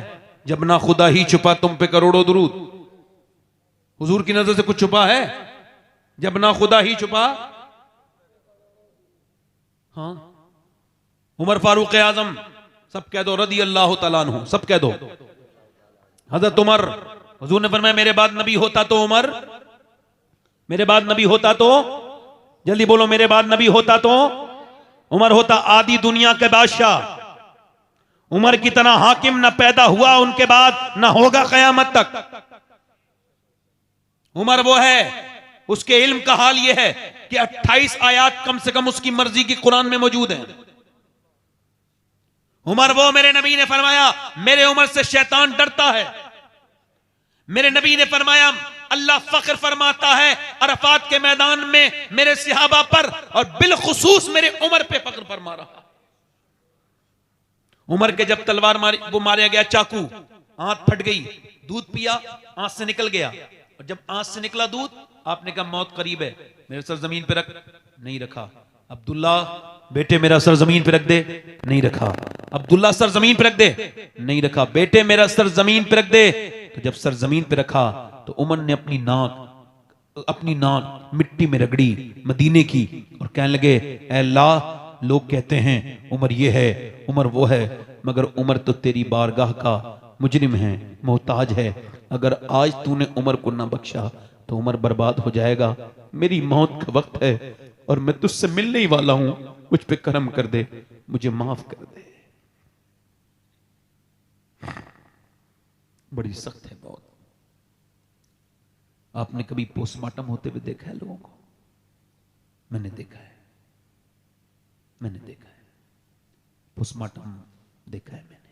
जब ना खुदा ही छुपा तुम पे करोड़ों दुरूद। हुजूर की नजर से कुछ छुपा है? जब ना खुदा ही छुपा। हाँ, उमर फारूक आजम, सब कह दो रदी अल्लाह तआला अन्हु, सब कह दो। हजरत उमर, हुजूर ने फरमाया मेरे बाद नबी होता तो उमर, मेरे बाद नबी होता तो, जल्दी बोलो, मेरे बाद नबी होता तो उमर होता। आदि दुनिया के बादशाह उमर की तरह हाकिम न पैदा हुआ उनके बाद, न होगा कयामत तक। उमर वो है, उसके इल्म का हाल यह है कि 28 आयात कम से कम उसकी मर्जी की कुरान में मौजूद है। उमर वो, मेरे नबी ने फरमाया मेरे उमर से शैतान डरता है। मेरे नबी ने फरमाया अल्लाह फख्र फरमाता है अरफात के मैदान में मेरे सहाबा पर, और बिलखुसूस मेरे उमर पे फख्र फरमा रहा। उमर के जब तलवार वो मारा गया, चाकू, आंत फट गई, दूध पिया, आंत से निकल गया, और जब आंत से निकला दूध, आपने कहा मौत करीब है, मेरे सर जमीन पे रख, नहीं रखा। अब्दुल्ला बेटे मेरा सर जमीन पे रख दे, नहीं रखा। अब्दुल्ला सर जमीन पे रख दे, नहीं रखा। बेटे मेरा सर जमीन पे रख दे। तो जब सर जमीन पे रखा तो उमर ने अपनी नाक मिट्टी में रगड़ी मदीने की, और कहने लगे ऐ अल्लाह, लोग कहते हैं उमर ये है उमर वो है, मगर उमर तो तेरी बारगाह का मुजरिम है, मोहताज है। अगर आज तूने उमर को ना बख्शा तो उमर बर्बाद हो जाएगा। मेरी मौत का वक्त है और मैं तुझसे मिलने ही वाला हूं, मुझ पे करम कर दे, मुझे माफ कर दे। बड़ी सख्त है बहुत। आपने कभी पोस्टमार्टम होते हुए देखा है लोगों को? मैंने देखा है, मैंने देखा है, पोस्टमार्टम देखा है मैंने।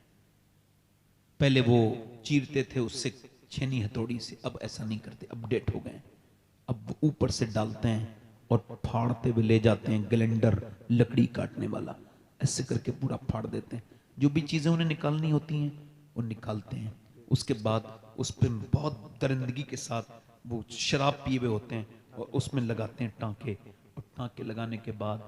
पहले वो चीरते थे, उससे छेनी हथौड़ी से, अब ऐसा नहीं करते, अपडेट हो गए। अब वो ऊपर से डालते हैं और फाड़ते हुए ले जाते हैं, ग्लेंडर लकड़ी काटने वाला, ऐसे करके पूरा फाड़ देते हैं। जो भी चीज़ें उन्हें निकालनी होती हैं वो निकालते हैं। उसके बाद उस पर बहुत दरिंदगी के साथ वो शराब पिए हुए होते हैं और उसमें लगाते हैं टांके, और टांके लगाने के बाद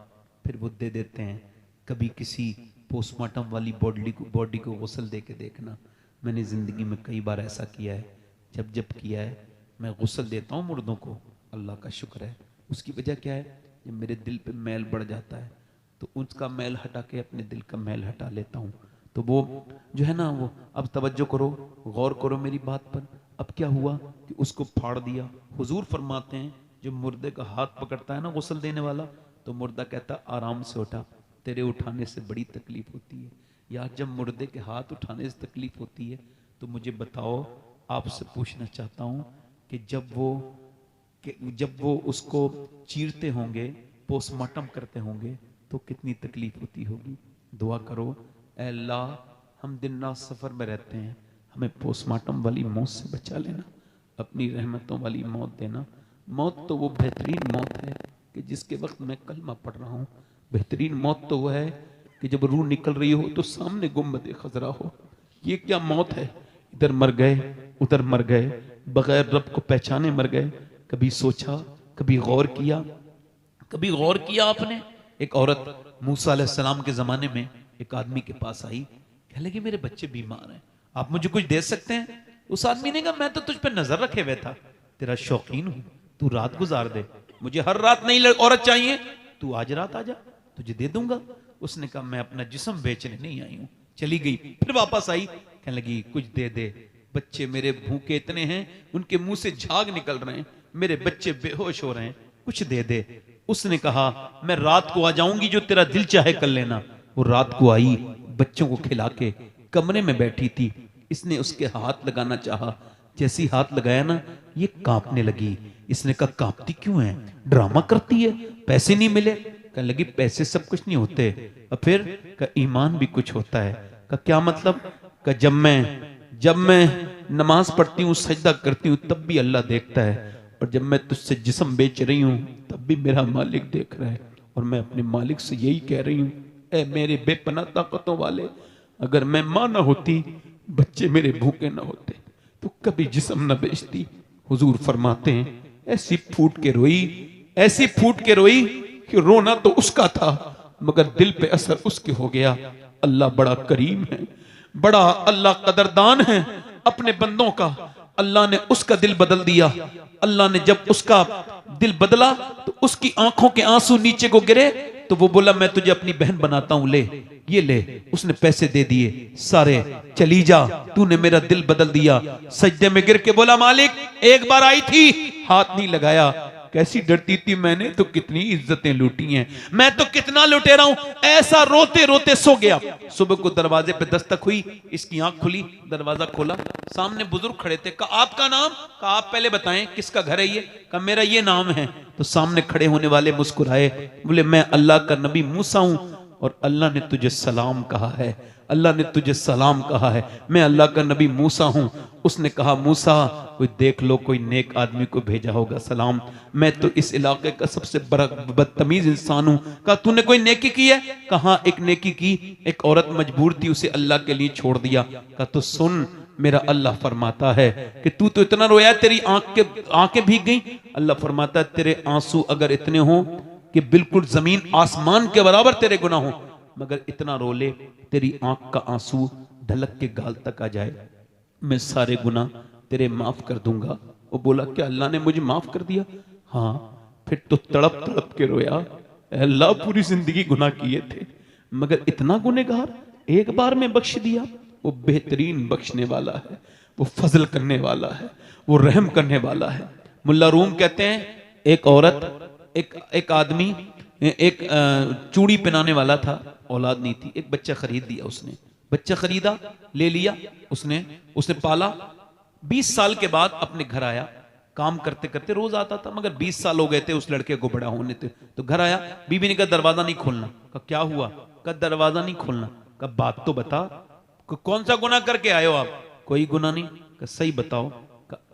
फिर वो दे देते हैं। कभी किसी पोस्टमार्टम वाली बॉडी को गुस्ल दे के देखना, मैंने ज़िंदगी में कई बार ऐसा किया है। जब जब किया है, मैं गुस्ल देता हूँ मुर्दों को, अल्लाह का शुक्र है। उसकी वजह क्या है, जब मेरे दिल पे मैल बढ़ जाता है तो उसका मैल हटा के अपने दिल का मैल हटा लेता हूँ। तो वो जो है ना, वो अब तवज्जो करो, गौर करो मेरी बात पर। अब क्या हुआ कि उसको फाड़ दिया। हुजूर फरमाते हैं, जो मुर्दे का हाथ पकड़ता है ना गुस्ल देने वाला, तो मुर्दा कहता आराम से उठा, तेरे उठाने से बड़ी तकलीफ होती है। यार जब मुर्दे के हाथ उठाने से तकलीफ होती है तो मुझे बताओ, आपसे पूछना चाहता हूँ कि जब वो उसको चीरते होंगे, पोस्टमार्टम करते होंगे, तो कितनी तकलीफ होती होगी। दुआ करो, ऐ अल्लाह हम दिन रात सफ़र में रहते हैं, हमें पोस्टमार्टम वाली मौत से बचा लेना, अपनी रहमतों वाली मौत देना। मौत तो वो बेहतरीन मौत है कि जिसके वक्त मैं कलमा पढ़ रहा हूँ। बेहतरीन मौत तो वह है कि जब रूह निकल रही हो तो सामने गुम्बद खजरा हो। ये क्या मौत है, इधर मर गए उधर मर गए, बगैर रब को पहचाने मर गए। कभी सोचा, कभी गौर किया, कभी गौर किया आपने? एक औरत मूसा अलैहिस्सलाम के ज़माने में एक आदमी के पास आई, कह लगी मेरे बच्चे बीमार हैं, आप मुझे कुछ दे सकते हैं? उस आदमी ने कहा मैं तो तुझ पे नजर रखे हुए था, तेरा शौकीन हूं, तू रात गुजार दे, मुझे हर रात नई औरत चाहिए, तू आज रात आ जा, तुझे दे दूंगा। उसने कहा मैं अपना जिस्म बेचने नहीं आई हूं। चली गई, फिर वापस आई, कहने लगी कुछ दे दे, बच्चे मेरे भूखे इतने हैं, उनके मुंह से झाग निकल रहे हैं, मेरे बच्चे बेहोश हो रहे हैं, कुछ दे दे। उसने कहा मैं रात को आ जाऊंगी, जो तेरा दिल चाहे कर लेना। वो रात को आई, बच्चों को खिला के कमरे में बैठी थी। इसने उसके हाथ लगाना चाहा, जैसे ही हाथ लगाया ना, ये कांपने लगी। इसने कहा कांपती क्यों है, ड्रामा करती है, पैसे नहीं मिले? कहने लगी पैसे सब कुछ नहीं होते, और फिर का ईमान भी कुछ होता है। का क्या मतलब? का जब मैं नमाज पढ़ती हूँ, सजदा करती हूँ, तब भी अल्लाह देखता है, और जब मैं तुझसे जिस्म बेच रही हूँ तब भी मेरा मालिक देख रहा है। और मैं अपने मालिक से यही कह रही हूँ, ऐ मेरे बेपनाह ताकतों वाले, अगर मैं मां ना होती, बच्चे मेरे भूखे ना होते, तो कभी जिस्म न बेचती। हुजूर फरमाते हैं ऐसी फूट के रोई, ऐसी फूट के रोई कि रोना तो उसका था मगर दिल पे असर उसके हो गया। अल्लाह बड़ा करीम है, बड़ा अल्लाह कदरदान है अपने बंदों का। अल्लाह ने उसका दिल बदल दिया। अल्लाह ने जब उसका दिल बदला तो उसकी आंखों के आंसू नीचे को गिरे, तो वो बोला मैं तुझे अपनी बहन बनाता हूं, ले ये ले। उसने पैसे दे दिए सारे, चली जा, तूने मेरा दिल बदल दिया। सजदे में गिर के बोला मालिक एक बार आई थी, हाथ नहीं लगाया, कैसी डरती थी, मैंने तो कितनी इज्जतें लूटी हैं, मैं तो कितना लुटेरा हूं। ऐसा रोते रोते सो गया। सुबह को दरवाजे पे दस्तक हुई, इसकी आंख खुली, दरवाजा खोला, सामने बुजुर्ग खड़े थे। कहा आपका नाम? कहा आप पहले बताएं किसका घर है ये? कहा मेरा ये नाम है। तो सामने खड़े होने वाले मुस्कुराए, बोले मैं अल्लाह का नबी मूसा हूं, और अल्लाह ने तुझे सलाम कहा है, अल्लाह ने तुझे सलाम कहा है, मैं अल्लाह का नबी मूसा हूं। उसने कहा मूसा कोई देख लो, कोई नेक आदमी को भेजा होगा सलाम, मैं तो इस इलाके का सबसे बड़ा बदतमीज इंसान हूं। कहा तूने कोई नेकी की है? कहा एक नेकी की, एक औरत मजबूर थी, उसे अल्लाह के लिए छोड़ दिया। कहा तो सुन, मेरा अल्लाह फरमाता है कि तू तो इतना रोया तेरी आंखें भीग गई। अल्लाह फरमाता है तेरे आंसू अगर इतने हो कि बिल्कुल जमीन आसमान के बराबर तेरे गुनाह हो, मगर इतना रो ले तेरी आंख का आंसू ढलक के गाल तक आ जाए, मैं सारे गुनाह तेरे माफ कर दूंगा। वो बोला क्या अल्लाह ने मुझे माफ कर दिया? हाँ। फिर तो तड़प तड़प के रोया, अल्लाह पूरी जिंदगी गुनाह किए थे मगर इतना गुनहगार एक बार में बख्श दिया। वो बेहतरीन बख्शने वाला है, वो फजल करने वाला है, वो रहम करने वाला है। मुल्ला रूम कहते हैं एक औरत, एक आदमी एक चूड़ी पहनाने वाला था, औलाद नहीं थी, एक बच्चा खरीद दिया उसने, बच्चा खरीदा, ले लिया, उसने पाला। 20 साल के बाद अपने घर आया, काम करते करते रोज आता था, मगर 20 साल हो गए थे उस लड़के को बड़ा होने थे। तो घर आया, बीबी ने कहा दरवाजा नहीं खोलना। कहा क्या हुआ? कहा दरवाजा नहीं खोलना। कहा बात तो बता, कौन सा गुनाह करके आए हो आप? कोई गुनाह नहीं। कहा सही बताओ।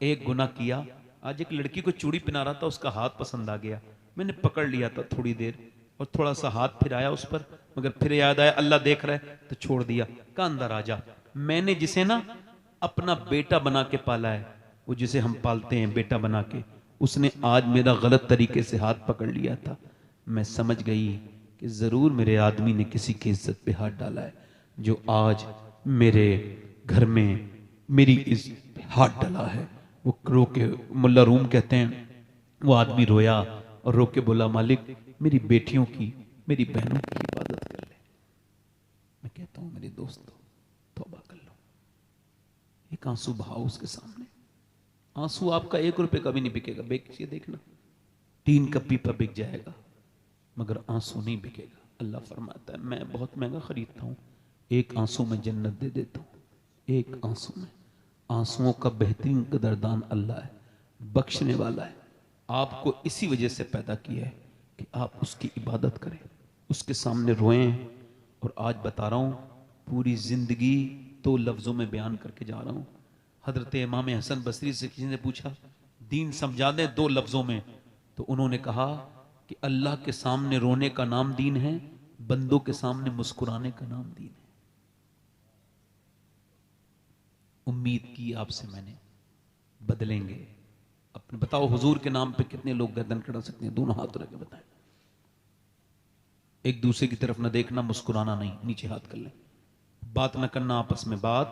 एक गुनाह किया। आज एक लड़की को चूड़ी पहना रहा था, उसका हाथ पसंद आ गया, मैंने पकड़ लिया था थोड़ी देर और थोड़ा सा हाथ फिराया उस पर, मगर फिर याद आया अल्लाह देख रहा है तो छोड़ दिया। कहा अंदर आ जा। मैंने जिसे ना अपना बेटा बना के पाला है, वो जिसे हम पालते हैं बेटा बना के, उसने आज मेरा गलत तरीके से हाथ पकड़ लिया था। मैं समझ गई कि जरूर मेरे आदमी ने किसी की इज्जत पे हाथ डाला है, जो आज मेरे घर में मेरी इज्जत पे हाथ डाला है। वो रो के, मुल्ला रूम कहते हैं, वो आदमी रोया और रो के बोला मालिक मेरी बेटियों की, मेरी बहनों की इबादत कर ले। मैं कहता हूं मेरे दोस्तों तौबा कर लो, एक आंसू बहाओ उसके सामने। आंसू आपका 1 रुपए का भी नहीं बिकेगा, बेचिए देखना, टीन का पीपा बिक जाएगा मगर आंसू नहीं बिकेगा। अल्लाह फरमाता है मैं बहुत महंगा खरीदता हूं, एक आंसू में जन्नत दे देता हूं, एक आंसू में। आंसुओं का बेहतरीन कदरदान अल्लाह है, बख्शने वाला है। आपको इसी वजह से पैदा किया है कि आप उसकी इबादत करें, उसके सामने रोएं। और आज बता रहा हूं पूरी जिंदगी 2 लफ्जों में बयान करके जा रहा हूं। हजरत इमाम हसन बसरी से किसी ने पूछा दीन समझा दें 2 लफ्जों में, तो उन्होंने कहा कि अल्लाह के सामने रोने का नाम दीन है, बंदों के सामने मुस्कुराने का नाम दीन है। उम्मीद की आपसे मैंने, बदलेंगे अपने। बताओ हुजूर के नाम पे कितने लोग गर्दन कड़ा सकते हैं? दोनों हाथ रख के बताएं। एक दूसरे की तरफ ना देखना, मुस्कुराना नहीं, नीचे हाथ कर लें। बात ना करना आपस में, बात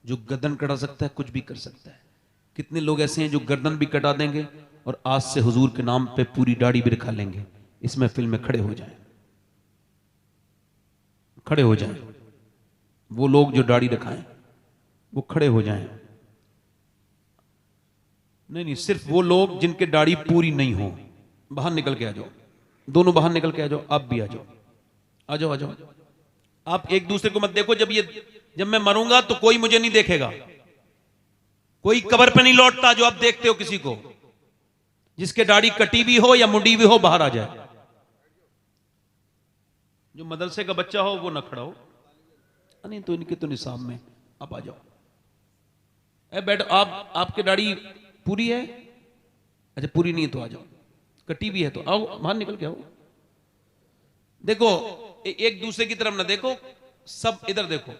जो गर्दन कटा सकता है कुछ भी कर सकता है। कितने लोग ऐसे हैं जो गर्दन भी कटा देंगे और आज से हुजूर के नाम पे पूरी दाढ़ी भी रखा लेंगे। इस महफिल में खड़े हो जाएं, खड़े हो जाएं। वो लोग जो दाढ़ी रखाएं वो खड़े हो जाएं। नहीं, सिर्फ वो लोग जिनके दाढ़ी पूरी नहीं हो, बाहर निकल के आ जाओ, दोनों बाहर निकल के आ जाओ। आप भी आ जाओ, आ जाओ, आ जाओ। आप एक दूसरे को मत देखो। जब मैं मरूंगा तो कोई मुझे नहीं देखेगा, कोई कब्र पे नहीं लौटता। जो आप देखते हो किसी को, जिसके दाढ़ी कटी भी हो या मुंडी भी हो, बाहर आ जाए। जो मदरसे का बच्चा हो वो ना खड़ा हो, नहीं तो इनके तो निसाब में। आप आ जाओ, बैठो। आपकी दाढ़ी पूरी है? अच्छा पूरी नहीं है तो आ जाओ, कटी भी है तो आओ, बाहर निकल के आओ। देखो एक दूसरे की तरफ ना देखो, सब इधर देखो।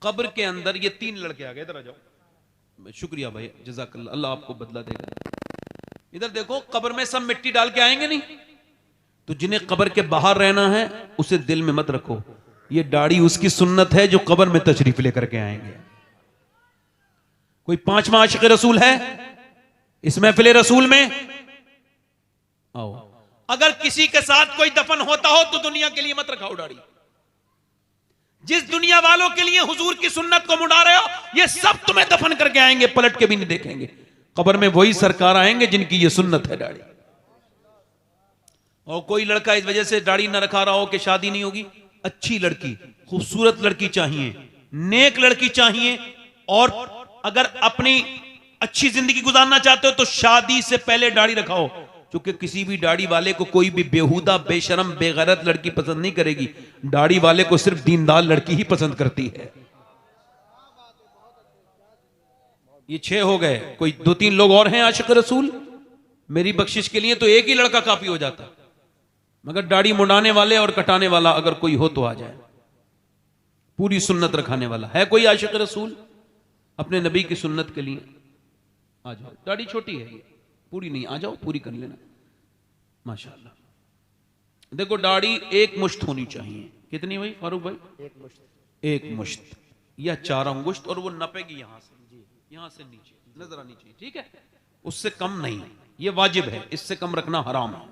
कब्र के अंदर ये 3 लड़के आ गए, इधर आ जाओ। शुक्रिया भाई, जज़ाकल्लाह, अल्लाह आपको बदला देगा। इधर देखो, कब्र में सब मिट्टी डाल के आएंगे नहीं? तो जिन्हें कब्र के बाहर रहना है उसे दिल में मत रखो, ये दाढ़ी उसकी सुन्नत है जो कब्र में तशरीफ लेकर के आएंगे। कोई 5वां आशिक रसूल है इस महफिल रसूल में? आओ। अगर किसी के साथ कोई दफन होता हो तो दुनिया के लिए मत रखाओ दाढ़ी। जिस दुनिया वालों के लिए हुजूर की सुन्नत को मुड़ा रहे हो, ये सब तुम्हें दफन करके आएंगे, पलट के भी नहीं देखेंगे। कब्र में वही सरकार आएंगे जिनकी ये सुन्नत है दाढ़ी। और कोई लड़का इस वजह से दाढ़ी न रखा रहा हो कि शादी नहीं होगी। अच्छी लड़की, खूबसूरत लड़की चाहिए, नेक लड़की चाहिए। और अगर अपनी अच्छी जिंदगी गुजारना चाहते हो तो शादी से पहले दाढ़ी रखाओ, क्योंकि किसी भी दाढ़ी वाले को कोई भी बेहुदा, बेशरम, बेगैरत लड़की पसंद नहीं करेगी। दाढ़ी वाले को सिर्फ दीनदार लड़की ही पसंद करती है। ये 6 हो गए, कोई 2-3 लोग और हैं आशिक रसूल। मेरी बख्शिश के लिए तो एक ही लड़का काफी हो जाता, मगर दाढ़ी मुड़ाने वाले और कटाने वाला अगर कोई हो तो आ जाए। पूरी सुन्नत रखाने वाला है कोई आशिक रसूल अपने नबी की सुन्नत के लिए? आ जाओ। दाढ़ी छोटी है ये, पूरी नहीं, आ जाओ पूरी कर लेना माशाअल्लाह। देखो दाढ़ी 1 मुश्त होनी चाहिए। कितनी भाई फारूक भाई? 1 मुश्त या 4 अंगुश्त, और वो नपेगी यहां से, यहां से नीचे नजर आनी चाहिए, ठीक है? उससे कम नहीं, ये वाजिब है, इससे कम रखना हराम है।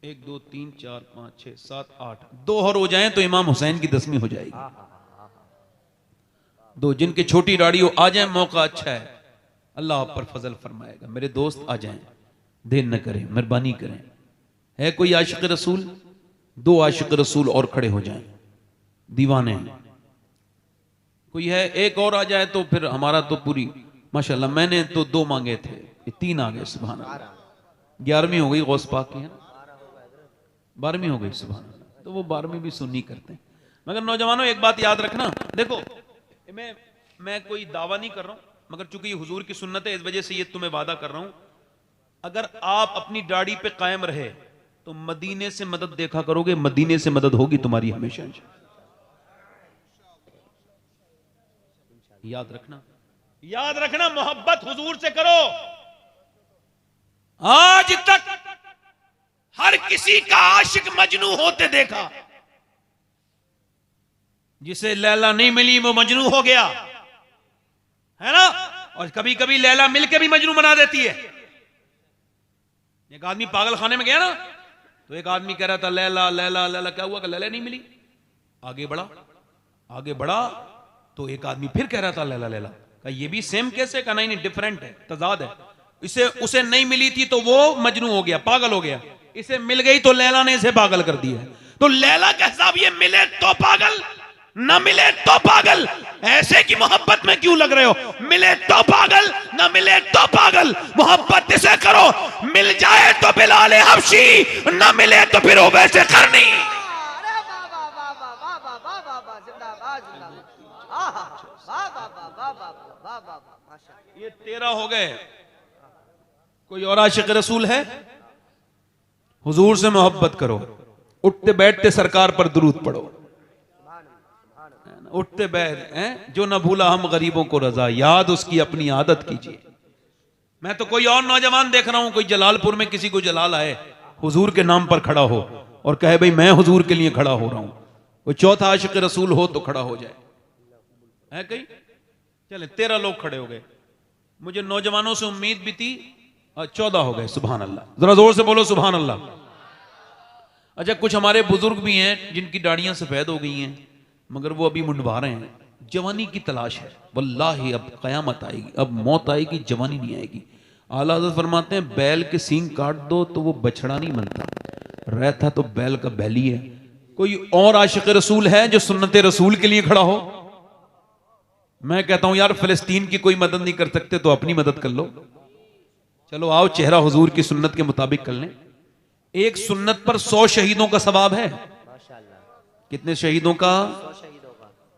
1 2 3 4 5 6 7 8 2 और हो जाएं तो इमाम हुसैन की 10वीं हो जाएगी। 2 जिनके छोटी दाढ़ी हो आ जाए, मौका अच्छा है, अल्लाह आप पर फजल फरमाएगा। मेरे दोस्त आ जाएं, देर न करें, मेहरबानी करें। है कोई आशिक रसूल? 2 आशिक रसूल और खड़े हो जाएं, दीवाने। कोई है? एक और आ जाए तो फिर हमारा तो पूरी माशाल्लाह। मैंने तो 2 मांगे थे, ये 3 आ गए, सुभान अल्लाह। 11वीं हो गई गौस पाक की, है ना? 12वीं हो गई, सुभान अल्लाह। तो वो 12वीं भी सुन्नी करते हैं। मगर नौजवानों एक बात याद रखना, देखो मैं कोई दावा नहीं कर रहा हूं, मगर चूंकि ये हुजूर की सुन्नत है, इस वजह से ये तुम्हें वादा कर रहा हूं, अगर आप अपनी दाढ़ी पे कायम रहे तो मदीने से मदद देखा करोगे, मदीने से मदद होगी तुम्हारी हमेशा। याद रखना, याद रखना, मोहब्बत हुजूर से करो। आज तक हर किसी का आशिक मजनू होते देखा, जिसे लैला नहीं मिली वो मजनू हो गया, है ना। और कभी कभी लैला मिलके भी मजनू बना देती है। एक आदमी पागल खाने में गया ना, तो एक आदमी कह रहा था लैला लैला लैला, क्या हुआ कि लैला नहीं मिली। आगे बढ़ा, आगे बढ़ा, तो एक आदमी फिर कह रहा था लैला लैला, कहा ये भी सेम कैसे, कहा नहीं नहीं डिफरेंट है, तजाद है। इसे उसे नहीं मिली थी तो वो मजनू हो गया, पागल हो गया, इसे मिल गई तो लैला ने इसे पागल कर दिया। तो लैला का हिसाब ये मिले तो पागल, न मिले तो पागल। ऐसे की मोहब्बत में क्यों लग रहे हो, मिले तो पागल न मिले तो पागल। मोहब्बत इसे करो, मिल जाए तो बिलाल हबशी, न मिले तो फिर वैसे करनी। ये 13 हो गए। कोई और आशिक रसूल है? हुजूर से मोहब्बत करो, उठते बैठते सरकार पर दुरूद पढ़ो, उठते बैठ हैं जो न भूला हम गरीबों को रजा, याद उसकी अपनी आदत कीजिए। मैं तो कोई और नौजवान देख रहा हूं, कोई जलालपुर में किसी को जलाल आए, हुजूर के नाम पर खड़ा हो और कहे भाई मैं हुजूर के लिए खड़ा हो रहा हूं। कोई चौथा आशिक रसूल हो तो खड़ा हो जाए, है कहीं? चले 13 लोग खड़े हो गए। मुझे नौजवानों से उम्मीद भी थी, 14 हो गए। सुभान अल्लाह, जरा जोर से बोलो सुभान अल्लाह। अच्छा, कुछ हमारे बुजुर्ग भी हैं जिनकी दाढ़ियां सफेद हो गई हैं, मगर वो अभी मुंडवा रहे हैं। जवानी की तलाश है, वल्लाही अब कयामत आएगी, अब मौत आएगी, जवानी नहीं आएगी। आला हज़रत फरमाते हैं बैल के सींग काट दो तो वो बछड़ा नहीं बनता, रहता तो बैल का बैली है। कोई और आशिक रसूल है जो सुन्नत रसूल के लिए खड़ा हो? मैं कहता हूं यार, फिलिस्तीन की कोई मदद नहीं कर सकते तो अपनी मदद कर लो। चलो आओ, चेहरा हुजूर की सुन्नत के मुताबिक कर लें। एक सुन्नत पर 100 शहीदों का सवाब है। कितने शहीदों का?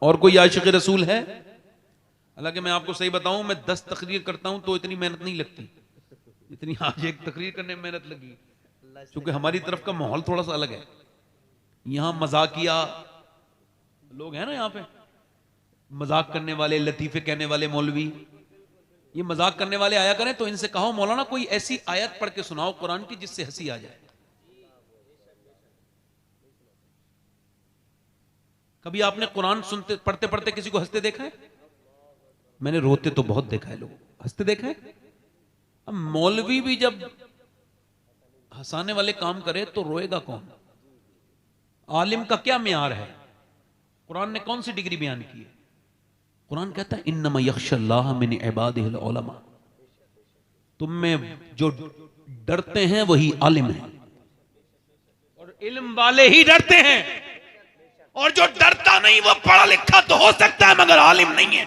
और कोई आशिक रसूल है? हालांकि मैं आपको सही बताऊं, मैं 10 तकरीर करता हूं तो इतनी मेहनत नहीं लगती इतनी आज एक तकरीर करने में मेहनत लगी, क्योंकि हमारी तरफ का माहौल थोड़ा सा अलग है। यहां मजाकिया लोग हैं ना, यहां पे मजाक करने वाले, लतीफे कहने वाले मौलवी, ये मजाक करने वाले आया करें तो इनसे कहो मौलाना कोई ऐसी आयत पढ़ के सुनाओ कुरान की जिससे हंसी आ जाए। कभी आपने कुरान सुनते पढ़ते पढ़ते किसी को हंसते देखा है? मैंने रोते तो बहुत देखा है, लोग हंसते देखा है। अब मौलवी भी जब हंसाने वाले काम करे तो रोएगा कौन? आलिम का क्या मियार है? कुरान ने कौन सी डिग्री बयान की है? कुरान कहता है इन्नमा यख्शल्लाह मिन इबादिहिल उलमा, तुम में जो डरते हैं वही आलिम है, और इल्म वाले ही डरते हैं, और जो डरता नहीं वो पढ़ा लिखा तो हो सकता है मगर आलिम नहीं है।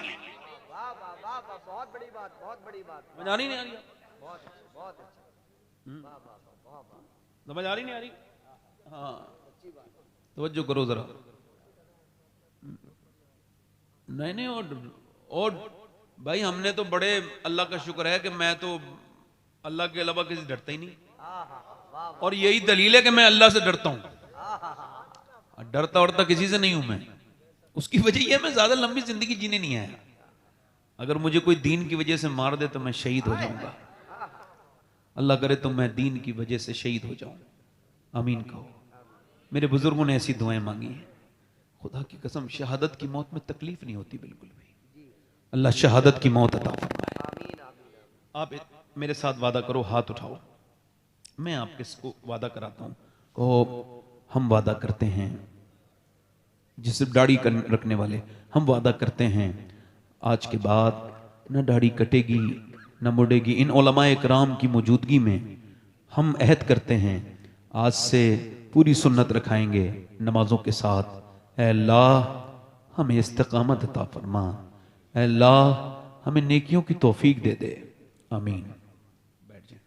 बहुत बड़ी बात, बहुत बड़ी बात। समझ आ रही नहीं आ रही? समझ आ रही नहीं आ रही? हाँ, तवज्जो करो जरा। नहीं और भाई हमने तो बड़े, अल्लाह का शुक्र है कि मैं तो अल्लाह के अलावा किसी डरता ही नहीं, और यही दलील है कि मैं अल्लाह से डरता हूं। डरता वरता किसी से नहीं हूं मैं। उसकी वजह यह मैं ज्यादा लंबी जिंदगी जीने नहीं आया। अगर मुझे कोई दीन की वजह से मार दे तो मैं शहीद हो जाऊंगा। अल्लाह करे तो मैं दीन की वजह से शहीद हो जाऊं। आमीन कहो। मेरे बुजुर्गों ने ऐसी दुआएं मांगी हैं। खुदा की कसम, शहादत की मौत में तकलीफ नहीं होती बिल्कुल भी। अल्लाह शहादत की मौत अता फरमाए। आप मेरे साथ वादा करो, हाथ उठाओ, मैं आपके को वादा कराता हूं। कहो हम वादा करते हैं, जिसे दाढ़ी रखने वाले, हम वादा करते हैं आज के बाद न दाढ़ी कटेगी न मुड़ेगी। इन उलमाए कराम की मौजूदगी में हम अहद करते हैं आज से पूरी सुन्नत रखाएंगे नमाजों के साथ। ऐ अल्लाह हमें इस्तिकामत अता फरमा, ऐ अल्लाह हमें नेकियों की तौफीक दे दे। आमीन। बैठ जाए।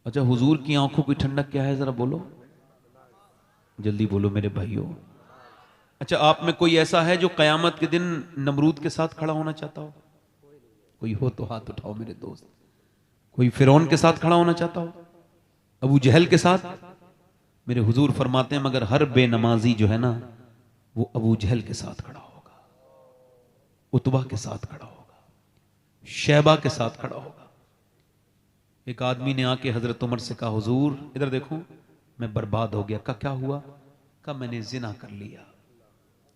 अच्छा, हुजूर की आंखों की ठंडक क्या है जरा बोलो, जल्दी बोलो मेरे भाइयों। अच्छा, आप में कोई ऐसा है जो कयामत के दिन नमरूद के साथ खड़ा होना चाहता हो? कोई हो तो हाथ उठाओ मेरे दोस्त। कोई फिरौन के साथ खड़ा होना चाहता हो? अबू जहल के साथ? मेरे हुजूर फरमाते हैं मगर हर बेनमाजी जो है ना वो अबू जहल के साथ खड़ा होगा, उतबा के साथ खड़ा होगा, शैबा के साथ खड़ा होगा। एक आदमी ने आके हजरत उमर से कहा, हुजूर इधर देखो, मैं बर्बाद हो गया। कहा क्या हुआ? कहा मैंने जिना कर लिया।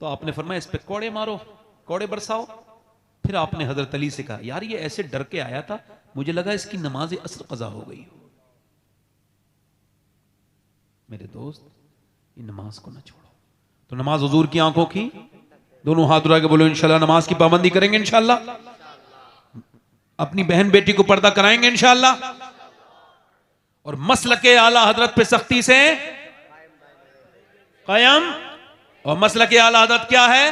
तो आपने फरमाया इस पे कौड़े मारो, कौड़े बरसाओ। फिर आपने हजरत अली से कहा, यार ये ऐसे डर के आया था, मुझे लगा इसकी नमाज असर कजा हो गई हो। मेरे दोस्त, ये नमाज को ना छोड़ो। तो नमाज हुजूर की आंखों की, दोनों हाथ उठा के बोलो इंशाल्लाह नमाज की पाबंदी करेंगे, इंशाल्लाह अपनी बहन बेटी को पर्दा कराएंगे इंशाल्लाह, और मसलके आला हजरत पे सख्ती से कायम। और मसलके आला हजरत क्या है?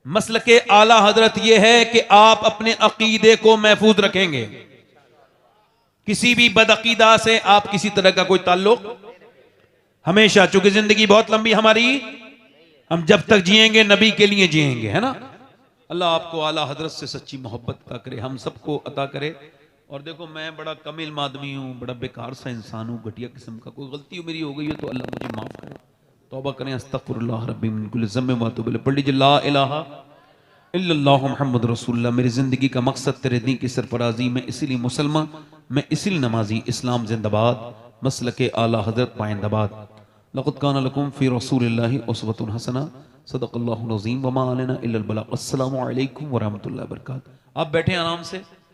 मसलके आला हजरत यह है कि आप अपने अकीदे को महफूज रखेंगे, किसी भी बदअकीदा से आप किसी तरह का कोई ताल्लुक हमेशा, चूंकि जिंदगी बहुत लंबी हमारी, हम जब तक जिएंगे नबी के लिए जिएंगे, है ना। अल्लाह आपको आला हजरत से सच्ची मोहब्बत अता करे, हम सबको अता करे। और देखो मैं बड़ा कम इल्म आदमी हूँ, बड़ा बेकार सा इंसान हूँ, घटिया किस्म का, कोई गलती मेरी हो गई है तो अल्लाह मुझे माफ करे, तौबा करें। अस्तगफिरुल्लाह रब्बी मिन कुल्ली ज़म्बिन व अतूबु इलैह। पढ़ लीजिए ला इलाहा इल्लल्लाहु मुहम्मद रसूलुल्लाह। मेरी जिंदगी का मकसद तेरे दीन की सरफराजी, मैं इसीलिए मुसलमान, मैं इसीलिए नमाजी, इस्लाम जिंदाबाद, मसलके आला हजरत पाइंदाबाद। लक़द काना लकुम फ़ी रसूलिल्लाहि उसवतुन हसना, सदक़ल्लाहुल अज़ीम व मा अलैना इल्लल बलाग़। अस्सलामु अलैकुम व रहमतुल्लाहि व बरकातुहू। आप बैठे आराम से।